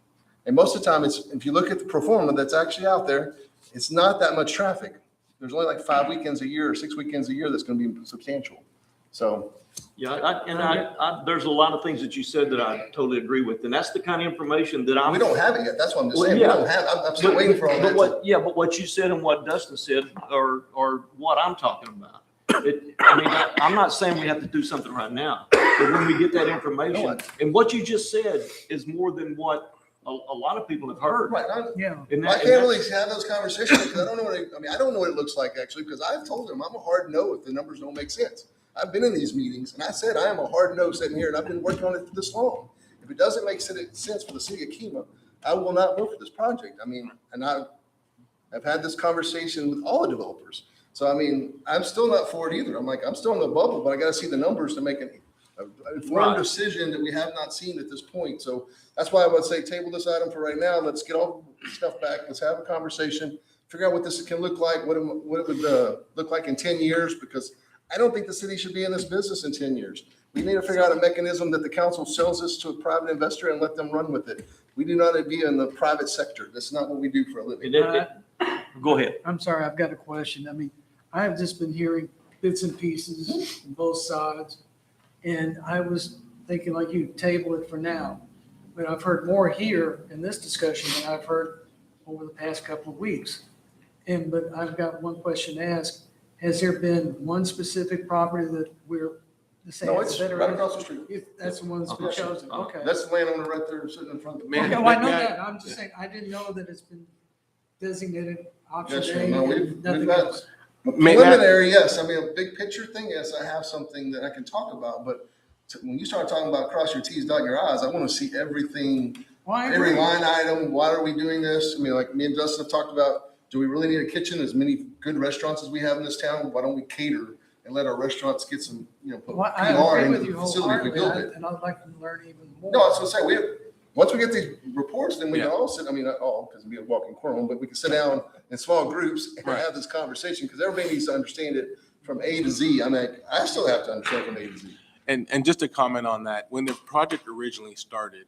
And most of the time, it's, if you look at the pro forma that's actually out there, it's not that much traffic. There's only like 5 weekends a year or 6 weekends a year that's going to be substantial. So. Yeah, there's a lot of things that you said that I totally agree with, and that's the kind of information that I'm. We don't have it yet. That's what I'm just Well, saying. yeah. We don't have, I'm still waiting for all that. But what you said and what Dustin said are what I'm talking about. I'm not saying we have to do something right now, but when we get that information, and what you just said is more than what a lot of people have heard. Right. Yeah. I can't really have those conversations because I don't know what I don't know what it looks like actually, because I've told them I'm a hard no if the numbers don't make sense. I've been in these meetings and I said I am a hard no sitting here, and I've been working on it for this long. If it doesn't make sense for the city of Kemah, I will not vote for this project. And I've had this conversation with all the developers. So I'm still not for it either. I'm still in the bubble, but I got to see the numbers to make an informed decision that we have not seen at this point. So that's why I would say table this item for right now. Let's get all the stuff back. Let's have a conversation, figure out what this can look like, what it would look like in 10 years, because I don't think the city should be in this business in 10 years. We need to figure out a mechanism that the council sells this to a private investor and let them run with it. We do not be in the private sector. That's not what we do for a living. Go ahead. I'm sorry, I've got a question. I have just been hearing bits and pieces from both sides, and I was thinking like you table it for now. But I've heard more here in this discussion than I've heard over the past couple of weeks. But I've got one question to ask. Has there been one specific property that we're saying? No, it's right across the street. If that's the one that's been chosen, okay. That's the landowner right there sitting in front of me. Okay, well, I know that. I'm just saying, I didn't know that it's been designated option Yes, A sir. No, we've and nothing got else. preliminary, yes. A big picture thing, yes. I have something that I can talk about, but when you start talking about cross your T's, dot your I's, I want to see everything, Why? every line item. Why are we doing this? I mean, like me and Justin have talked about, do we really need a kitchen? As many good restaurants as we have in this town, why don't we cater and let our restaurants get some, put Well, I PR agree into with the you facility if we build wholeheartedly, it. and I'd like to learn even more. No, that's what I'm saying. Once we get these reports, then we can Yeah. all sit, I mean, not all, because we have a walking quorum, but we can sit down in small groups and Right. have this conversation, because everybody needs to understand it from A to Z. I mean, I still have to understand from A to Z. And just to comment on that, when the project originally started,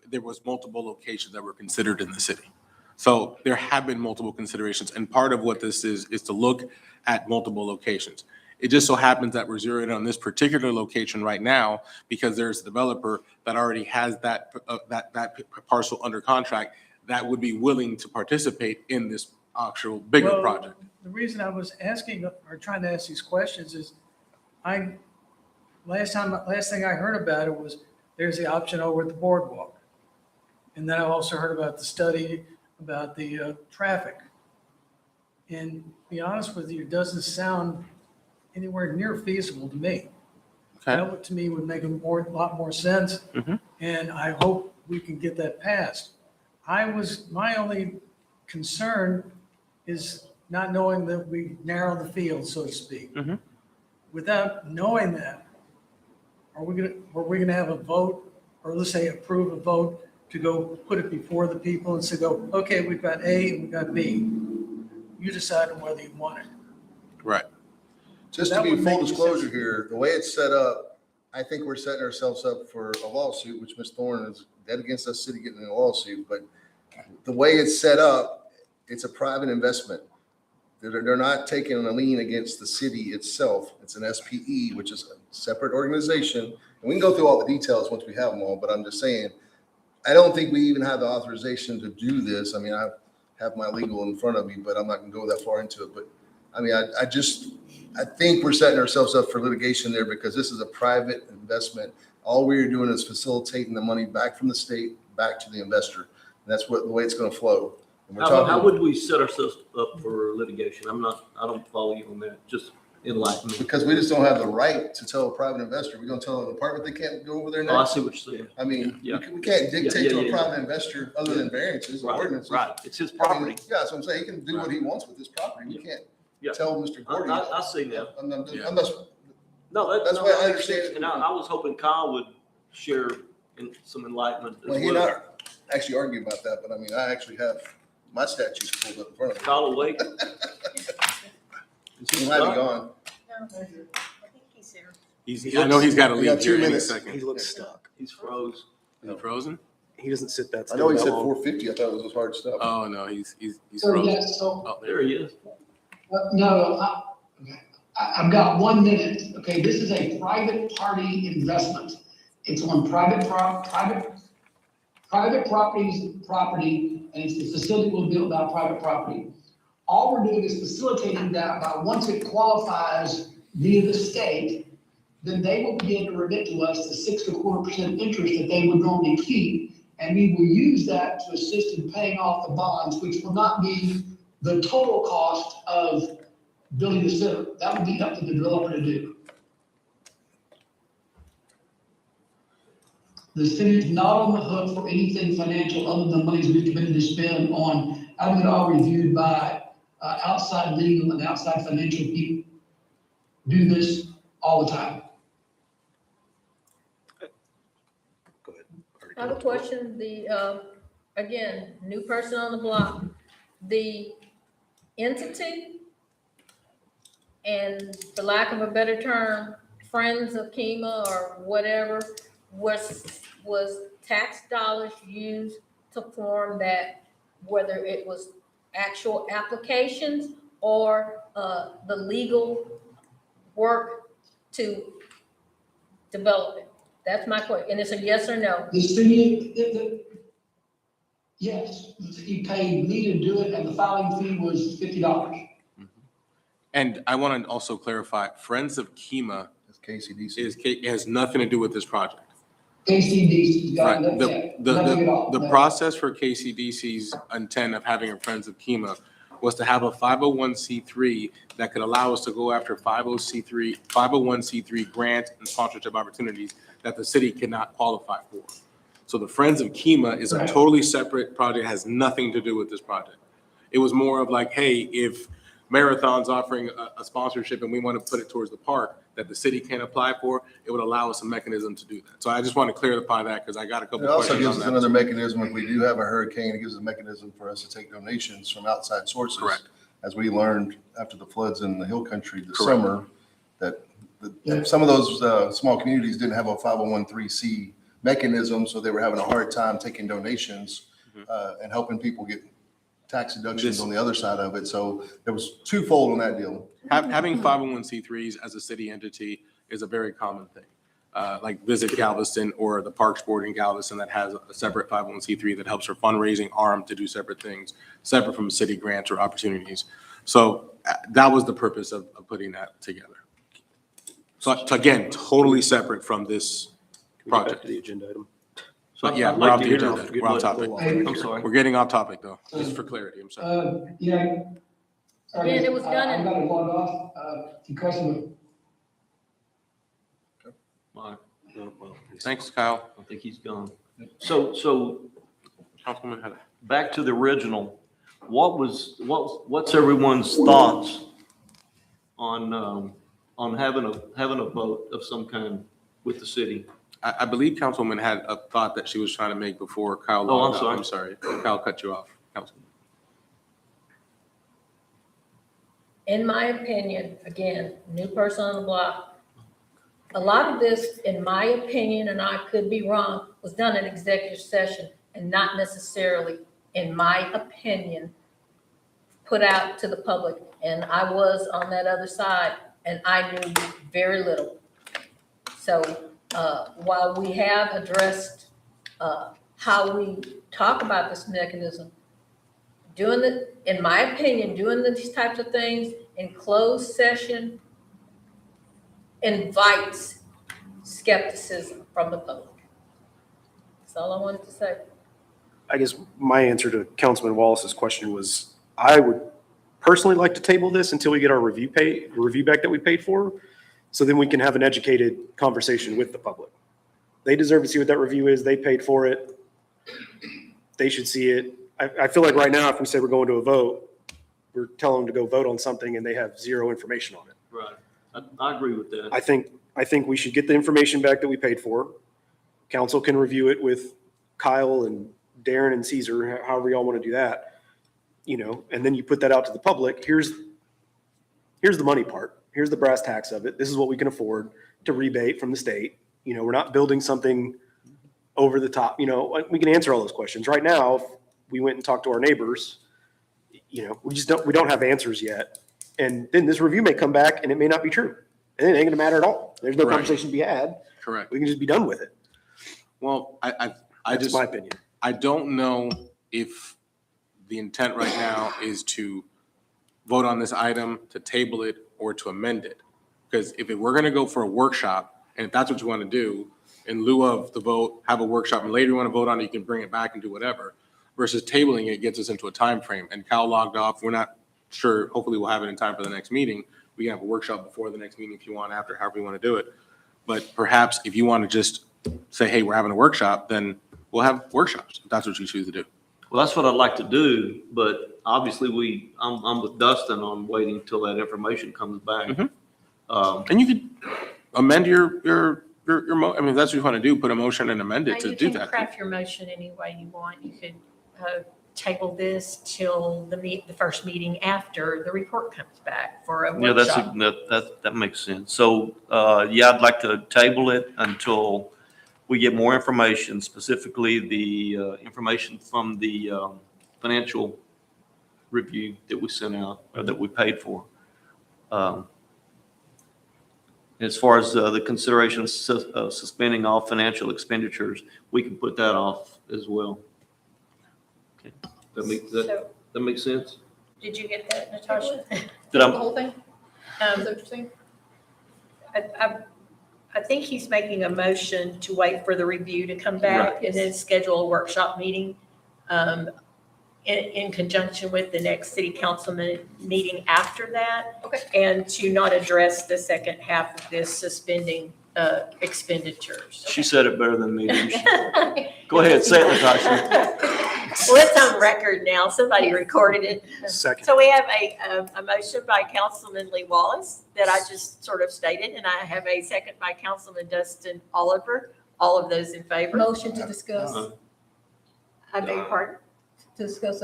there was multiple locations that were considered in the city. So there have been multiple considerations, and part of what this is to look at multiple locations. It just so happens that we're zeroing in on this particular location right now because there's a developer that already has that parcel under contract that would be willing to participate in this actual bigger Well, project. The reason I was asking or trying to ask these questions is last thing I heard about it was there's the option over at the boardwalk. And then I also heard about the study about the traffic. And to be honest with you, it doesn't sound anywhere near feasible to me. Okay. That would, to me, would make a lot more sense. Mhm. And I hope we can get that passed. My only concern is not knowing that we narrow the field, so to speak. Mhm. Without knowing that, are we gonna have a vote, or let's say approve a vote to go put it before the people and say, okay, we've got A and we've got B. You decide on whether you want it. Right. Just That to be would make full disclosure sense. here, the way it's set up, I think we're setting ourselves up for a lawsuit, which Ms. Thorne is dead against us city getting in a lawsuit, but the way it's set up, it's a private investment. They're not taking a lien against the city itself. It's an SPE, which is a separate organization. And we can go through all the details once we have them all, but I'm just saying, I don't think we even have the authorization to do this. I mean, I have my legal in front of me, but I'm not gonna go that far into it. But I mean, I think we're setting ourselves up for litigation there because this is a private investment. All we're doing is facilitating the money back from the state, back to the investor. And that's the way it's gonna flow. And we're How talking, would we set ourselves up for litigation? I don't follow you on that. Just enlighten me. because we just don't have the right to tell a private investor, we're gonna tell an apartment they can't go over there Oh, I next. see what you're saying. I mean, Yeah. we can't dictate to Yeah, a yeah. private investor other than variances or Right, ordinances. right. It's his I mean, property. Yeah, that's what I'm saying. He can do what he wants with his property. We can't Yeah. tell Mr. Gordy. I see now. I'm not, Yeah. I'm not, No, That's no, why that I makes sense. understand. And I was hoping Kyle would share some enlightenment well, as he and I well. actually argue about that, but I mean, I actually have my statutes pulled up in front of me. Kyle awake? Is He he might be stuck? gone. I think he's here. I know he's got to We got leave 2 here any minutes. He second. looks stuck. He's froze. Is he frozen? He doesn't sit that I still know he that said long. 450. I thought it was hard stuff. Oh, no, he's So, frozen. yes, so, Oh, There he is. no, I've got 1 minute. Okay, this is a private party investment. It's on private property, and it's the facility will be built on private property. All we're doing is facilitating that by once it qualifies via the state, then they will begin to remit to us the 6.25% interest that they would normally keep. And we will use that to assist in paying off the bonds, which will not be the total cost of building the center. That would be up to the developer to do. The city is not on the hook for anything financial other than monies we've committed to spend on having it all reviewed by outside legal and outside financial people. Do this all the time. Go ahead. I have a question, again, new person on the block, the entity and for lack of a better term, Friends of Kima or whatever, was tax dollars used to form that, whether it was actual applications or the legal work to develop it? That's my question, and it's a yes or no. The city, yes, the city paid me to do it and the filing fee was $50. And I want to also clarify, Friends of Kima It's KCDC. has nothing to do with this project. KCDC, Right. nothing at all. The process for KCDC's intent of having a Friends of Kima was to have a 501c3 that could allow us to go after 501c3 grants and sponsorship opportunities that the city cannot qualify for. So the Friends of Kima is a Right. totally separate project, has nothing to do with this project. It was more of like, hey, if Marathon's offering a sponsorship and we want to put it towards the park that the city can't apply for, it would allow us a mechanism to do that. So I just want to clarify that because I got a couple It also questions gives on us that. another mechanism if we do have a hurricane, it gives us a mechanism for us to take donations from outside sources. Correct. As we learned after the floods in the hill country this Correct. summer, that some of those small communities didn't have a 501c mechanism, so they were having a hard time taking donations and helping people get tax deductions on the other side of it. So there was twofold on that deal. Having 501c3s as a city entity is a very common thing. Like Visit Galveston or the Parks Board in Galveston that has a separate 501c3 that helps her fundraising arm to do separate things, separate from city grants or opportunities. So that was the purpose of putting that together. So again, totally separate from this project. The agenda item. So yeah, I'd we're like off to the hear agenda. it. We're off topic. I'm sorry. We're getting off topic though, just for clarity, I'm sorry. Yeah. Sorry, Yeah, it was done in- I'm gonna log off, the question. All right. No, well, Thanks, Kyle. I think he's gone. So Councilman Haddad. back to the original, what's everyone's thoughts on having a vote of some kind with the city? I believe Councilwoman had a thought that she was trying to make before Kyle Oh, I'm logged out. sorry. I'm sorry. Kyle cut you off, Councilman. In my opinion, again, new person on the block, a lot of this, in my opinion, and I could be wrong, was done in executive session and not necessarily, in my opinion, put out to the public. And I was on that other side and I knew very little. So while we have addressed how we talk about this mechanism, in my opinion, doing these types of things in closed session invites skepticism from the public. That's all I wanted to say. I guess my answer to Councilman Wallace's question was, I would personally like to table this until we get our review back that we paid for, so then we can have an educated conversation with the public. They deserve to see what that review is. They paid for it. They should see it. I feel like right now, if we say we're going to a vote, we're telling them to go vote on something and they have zero information on it. Right. I agree with that. I think we should get the information back that we paid for. Council can review it with Kyle and Darren and Caesar, however y'all want to do that, and then you put that out to the public. Here's the money part. Here's the brass tacks of it. This is what we can afford to rebate from the state. We're not building something over the top. We can answer all those questions. Right now, if we went and talked to our neighbors, we don't have answers yet. And then this review may come back and it may not be true. And it ain't gonna matter at all. There's no Correct. conversation to be had. Correct. We can just be done with it. Well, I That's just, my opinion. I don't know if the intent right now is to vote on this item, to table it, or to amend it. Because if we're gonna go for a workshop, and if that's what you want to do, in lieu of the vote, have a workshop, and later you want to vote on it, you can bring it back and do whatever, versus tabling it gets us into a time frame. And Cal logged off. We're not sure. Hopefully we'll have it in time for the next meeting. We can have a workshop before the next meeting if you want, after, however you want to do it. But perhaps if you want to just say, hey, we're having a workshop, then we'll have workshops, if that's what you choose to do. Well, that's what I'd like to do, but obviously I'm with Dustin on waiting till that information comes back. Mhm. And you could amend your I mean, if that's what you want to do, put a motion and amend it to do You can that. craft your motion any way you want. You could table this till the first meeting after the report comes back for a Yeah, workshop. that makes sense. So, yeah, I'd like to table it until we get more information, specifically the information from the financial review that we sent out, or that we paid for. As far as the consideration of suspending all financial expenditures, we can put that off as well. Okay. That makes sense? Did you get that, Natasha? Did The I, whole thing? Is that what you're saying? I think he's making a motion to wait for the review to come back Right. and then schedule a workshop meeting. in conjunction with the next city council meeting after that. Okay. And to not address the second half of this suspending expenditures. She said it better than me. didn't she? Go ahead, say it, Natasha. Well, it's on record now. Somebody recorded it. Second. So we have a motion by Councilman Lee Wallace that I just sort of stated, and I have a second by Councilman Dustin Oliver. All of those in favor? Motion to discuss, I beg your pardon? to discuss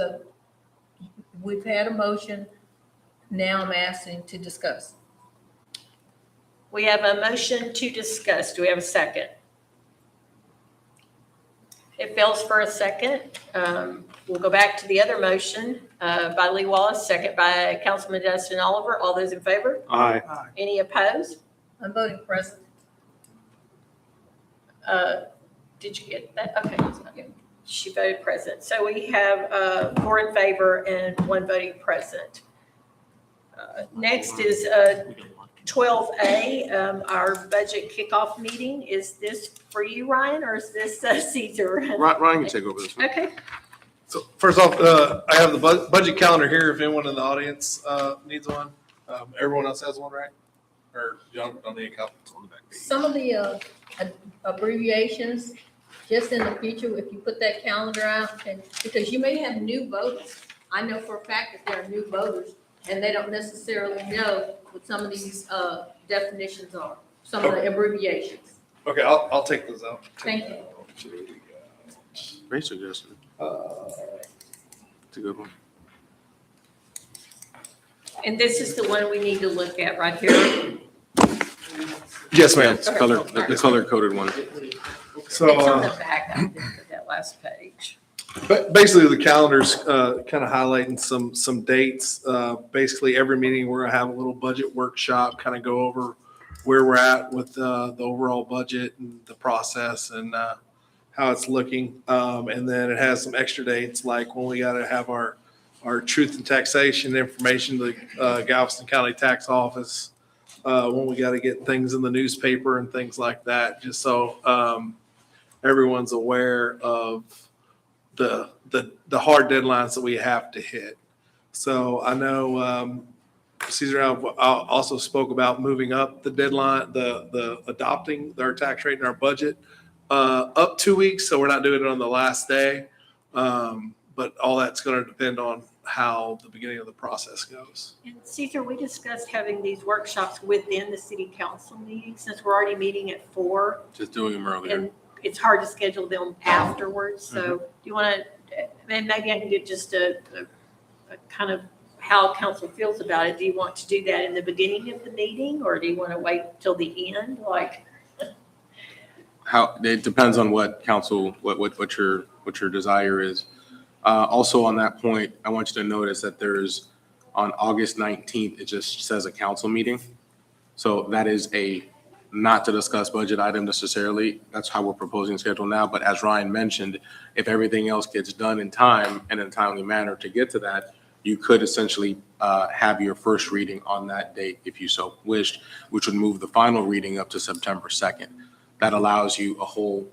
we've had a motion, now I'm asking to discuss. We have a motion to discuss. Do we have a second? It fails for a second. We'll go back to the other motion by Lee Wallace, second by Councilman Dustin Oliver. All those in favor? Aye. Any opposed? I'm voting present. Did you get that? Okay. She voted present. So we have 4 in favor and 1 voting present. Next is 12A, our budget kickoff meeting. Is this for you, Ryan, or is this Caesar? Ryan can take over this one. Okay. So first off, I have the budget calendar here if anyone in the audience needs one. Everyone else has one, right? Or you don't need a copy? It's on the back page. Some of the abbreviations, just in the future, if you put that calendar out, and because you may have new voters. I know for a fact that there are new voters, and they don't necessarily know what some of these definitions are, some of the abbreviations. Okay, I'll take those out. Thank you. Great suggestion. It's a good one. And this is the one we need to look at right here. Yes, ma'am. It's the color coded one. So. It's on the back, I think, of that last page. But basically, the calendar's kind of highlighting some dates. Basically, every meeting, we're gonna have a little budget workshop, kind of go over where we're at with the overall budget and the process and how it's looking. And then it has some extra dates, like when we gotta have our truth and taxation information to the Galveston County Tax Office, when we gotta get things in the newspaper and things like that, just so everyone's aware of the hard deadlines that we have to hit. So I know Caesar and I also spoke about moving up the deadline, the adopting our tax rate and our budget up 2 weeks. So we're not doing it on the last day. But all that's going to depend on how the beginning of the process goes. And Caesar, we discussed having these workshops within the city council meeting, since we're already meeting at 4. Just doing them earlier. And it's hard to schedule them afterwards. So do you want to, and maybe I can get just a kind of how council feels about it. Do you want to do that in the beginning of the meeting, or do you want to wait till the end? Like, How, it depends on what council, what your desire is. Also on that point, I want you to notice that there's, on August 19th, it just says a council meeting. So that is a not to discuss budget item necessarily. That's how we're proposing schedule now. But as Ryan mentioned, if everything else gets done in time and in a timely manner to get to that, you could essentially have your first reading on that date if you so wished, which would move the final reading up to September 2nd. That allows you a whole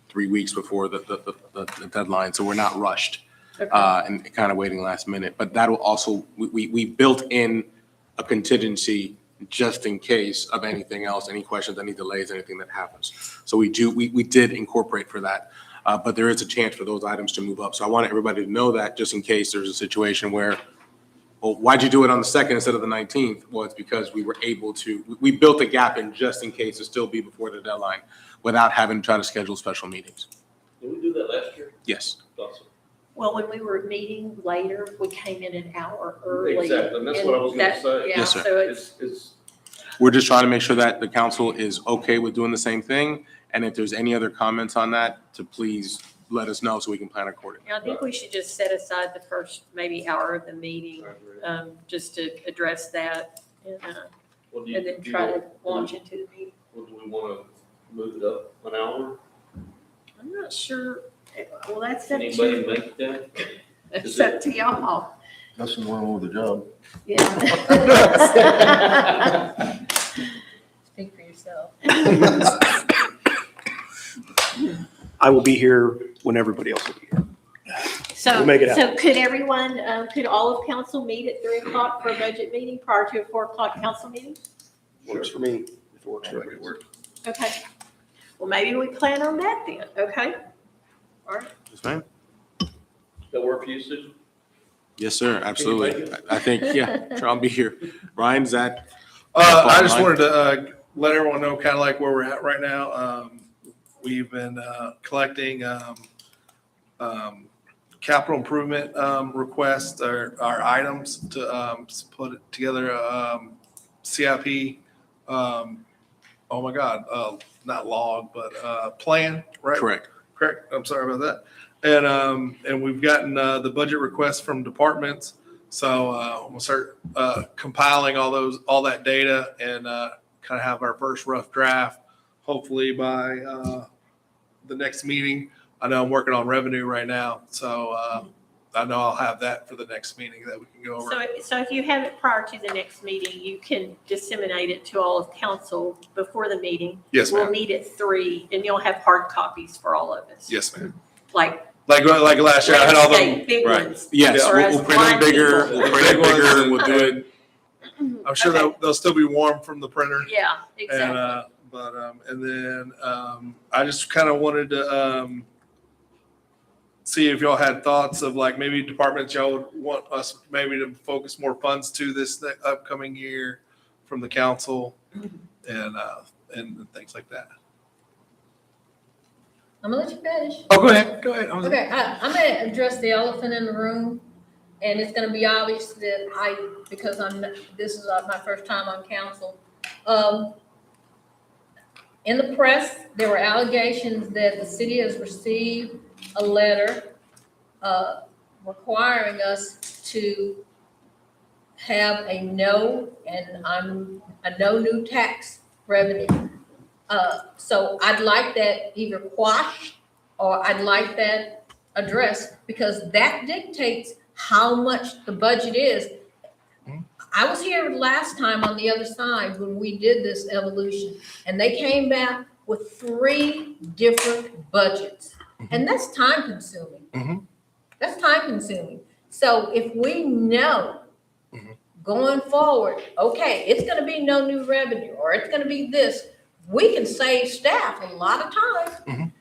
3 weeks before the deadline. So we're not rushed and kind of waiting last minute. But that will also, we built in a contingency just in case of anything else, any questions, any delays, anything that happens. So we did incorporate for that. But there is a chance for those items to move up. So I want everybody to know that, just in case there's a situation where, well, why'd you do it on the 2nd instead of the 19th? Well, it's because we were able to, we built a gap in just in case to still be before the deadline without having to try to schedule special meetings. Did we do that last year? Yes. Awesome. well, when we were meeting later, we came in an hour early. Exactly, and that's what I was gonna say. Yeah, Yes, sir. so it's, It's, We're just trying to make sure that the council is okay with doing the same thing. And if there's any other comments on that, to please let us know so we can plan accordingly. I think we should just set aside the first maybe hour of the meeting, just to address that and well, and then try to launch into the meeting. well, do we want to move it up an hour? I'm not sure, well, that's up Anybody to, make that? it's up to y'all. That's the one with the job. Yeah. Speak for yourself. I will be here when everybody else will be here. So, We'll make it happen. so could everyone, could all of council meet at 3 o'clock for a budget meeting prior to a 4 o'clock council meeting? Works for me. If it works for Make everybody. it work. Okay. Well, maybe we plan on that then, okay? All right. Yes, ma'am. That work for you, Susan? Yes, sir, absolutely. I think, yeah, sure, I'll be here. Ryan, Zach? I just wanted to let everyone know kind of like where we're at right now. We've been collecting capital improvement requests or our items to put it together CIP. Oh my God, not log, but plan, right? Correct. Correct. I'm sorry about that. And we've gotten the budget requests from departments. So we'll start compiling all that data and kind of have our first rough draft, hopefully by the next meeting. I know I'm working on revenue right now, so I know I'll have that for the next meeting that we can go over. So if you have it prior to the next meeting, you can disseminate it to all of council before the meeting. Yes, We'll ma'am. meet at 3 and you'll have hard copies for all of us. Yes, ma'am. Like Like last year, I had all landscape, them. big Right. ones. Yes, Or we'll as print them blind bigger, people. we'll print it bigger, we'll do it. I'm sure Okay. they'll still be warm from the printer. Yeah, And, exactly. and then, I just kind of wanted to, see if y'all had thoughts of like maybe departments y'all would want us maybe to focus more funds to this upcoming year from the council and things like that. I'm gonna let you finish. Oh, go ahead. Go ahead. Okay, I'm gonna address the elephant in the room, and it's gonna be obvious that because this is my first time on council. In the press, there were allegations that the city has received a letter requiring us to have a no new tax revenue. So I'd like that either quashed or I'd like that addressed because that dictates how much the budget is. I was here last time on the other side when we did this evolution and they came back with 3 different budgets. And that's time consuming. Mhm. That's time consuming. So if we know going forward, okay, it's gonna be no new revenue or it's gonna be this, we can save staff a lot of time.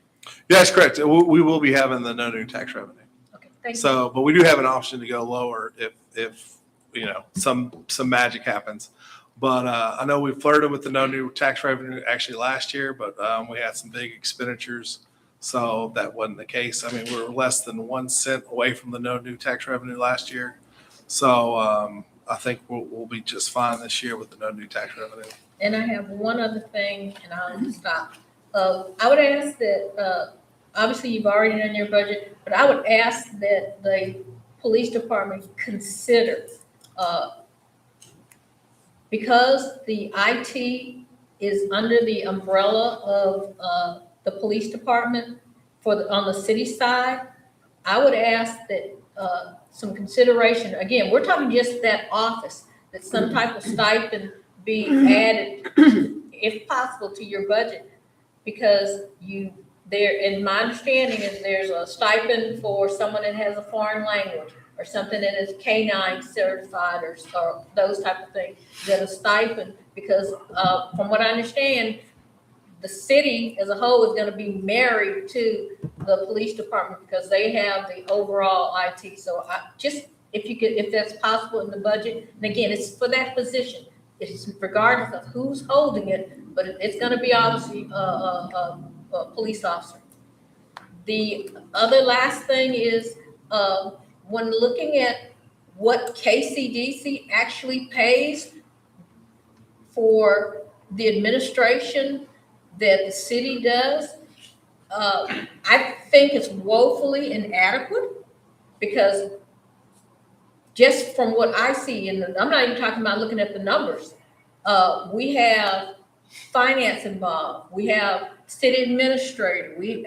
Yeah, that's correct. We will be having the no new tax revenue. Okay, thank you. So, but we do have an option to go lower if you know, some magic happens. But I know we flirted with the no new tax revenue actually last year, but we had some big expenditures. So that wasn't the case. I mean, we were less than 1 cent away from the no new tax revenue last year. So I think we'll be just fine this year with the no new tax revenue. And I have one other thing, and I'll stop. I would ask that, obviously you've already done your budget, but I would ask that the police department consider, because the IT is under the umbrella of the police department on the city side, I would ask that some consideration, again, we're talking just that office, that some type of stipend be added, if possible, to your budget. Because in my understanding is there's a stipend for someone that has a foreign language or something that is K-9 certified or those type of things, that a stipend, because from what I understand, the city as a whole is gonna be married to the police department because they have the overall IT. So if that's possible in the budget, and again, it's for that position. It's regardless of who's holding it, but it's gonna be obviously a police officer. The other last thing is, when looking at what KCDC actually pays for the administration that the city does, I think it's woefully inadequate because just from what I see, and I'm not even talking about looking at the numbers, we have finance involved, we have city administrator, we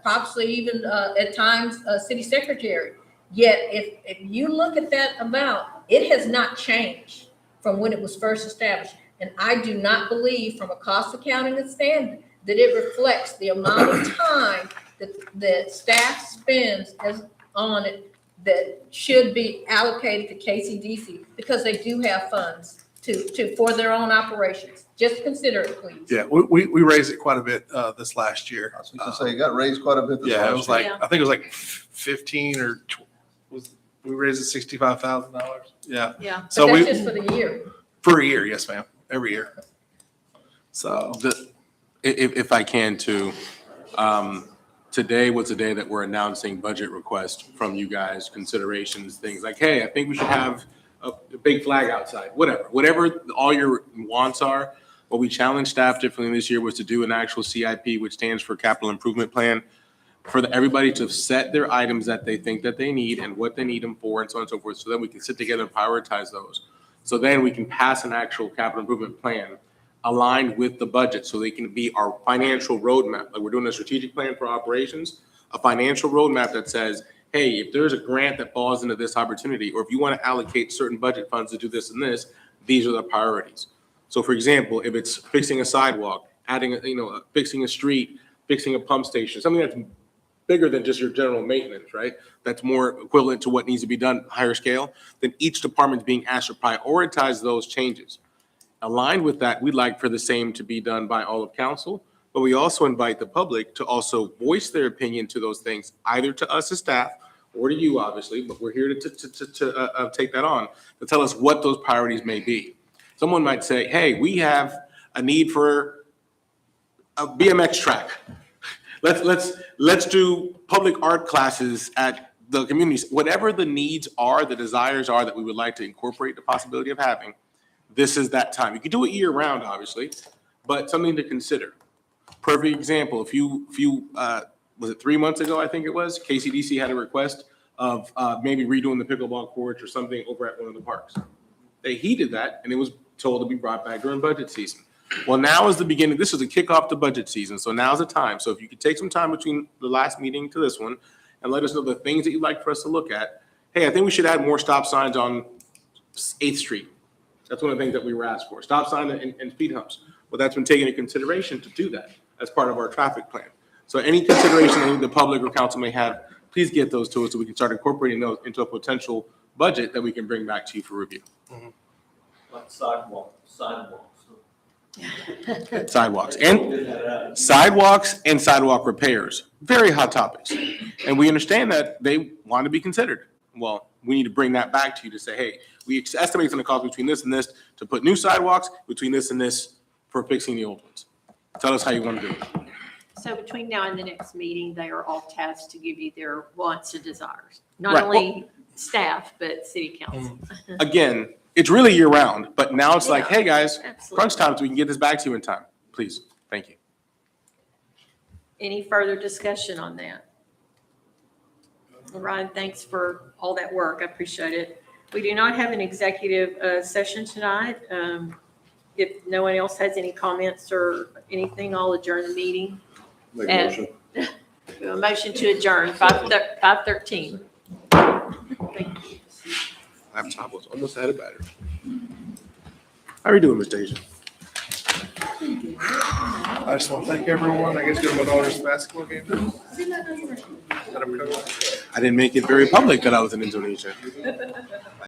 possibly even at times city secretary. Yet if you look at that amount, it has not changed from when it was first established. And I do not believe from a cost accounting standard that it reflects the amount of time that staff spends on it that should be allocated to KCDC because they do have funds for their own operations. Just consider it, please. Yeah, we raised it quite a bit this last year. I was going to say, it got raised quite a bit this Yeah, it last was year. like, Yeah. I think it was like 15 or we raised it $65,000. Yeah, Yeah, So but we- that's just for the year. for a year, yes, ma'am, every year. So, If I can too, today was the day that we're announcing budget requests from you guys, considerations, things like, hey, I think we should have a big flag outside, whatever all your wants are. What we challenged staff differently this year was to do an actual CIP, which stands for Capital Improvement Plan, for everybody to set their items that they think that they need and what they need them for and so on and so forth, so that we can sit together and prioritize those. So then we can pass an actual capital improvement plan aligned with the budget, so they can be our financial roadmap. Like we're doing a strategic plan for operations, a financial roadmap that says, hey, if there's a grant that falls into this opportunity, or if you want to allocate certain budget funds to do this and this, these are the priorities. So for example, if it's fixing a sidewalk, adding, fixing a street, fixing a pump station, something that's bigger than just your general maintenance, right? That's more equivalent to what needs to be done higher scale, then each department's being asked to prioritize those changes. Aligned with that, we'd like for the same to be done by all of council, but we also invite the public to also voice their opinion to those things, either to us as staff or to you, obviously, but we're here to take that on, to tell us what those priorities may be. Someone might say, hey, we have a need for a BMX track. Let's do public art classes at the communities. Whatever the needs are, the desires are that we would like to incorporate the possibility of having, this is that time. You can do it year round, obviously, but something to consider. Perfect example, was it 3 months ago, I think it was, KCDC had a request of maybe redoing the pickleball courts or something over at one of the parks. They heeded that, and it was told to be brought back during budget season. Well, now is the beginning. This is a kickoff to budget season, so now's the time. So if you could take some time between the last meeting to this one and let us know the things that you'd like for us to look at. Hey, I think we should add more stop signs on 8th Street. That's one of the things that we were asked for, stop sign and speed humps. Well, that's been taken into consideration to do that as part of our traffic plan. So any consideration that the public or council may have, please get those to us so we can start incorporating those into a potential budget that we can bring back to you for review. Like sidewalks. Sidewalks and sidewalk repairs, very hot topics. And we understand that they want to be considered. Well, we need to bring that back to you to say, hey, we estimate it's going to cost between this and this to put new sidewalks, between this and this for fixing the old ones. Tell us how you want to do it. So between now and the next meeting, they are all tasked to give you their wants and desires, not Right. only staff, but city council. Again, it's really year round, but now it's like, Yeah, hey, guys, absolutely. crunch time so we can get this back to you in time. Please, thank you. Any further discussion on that? Well, Ryan, thanks for all that work. I appreciate it. We do not have an executive session tonight. If no one else has any comments or anything, I'll adjourn the meeting. make a And- motion. A motion to adjourn, 5:13. Laptop was almost out of battery. How are you doing, Ms. Deja? I just want to thank everyone. I guess good my daughter's basketball game. I didn't make it very public that I was in Indonesia.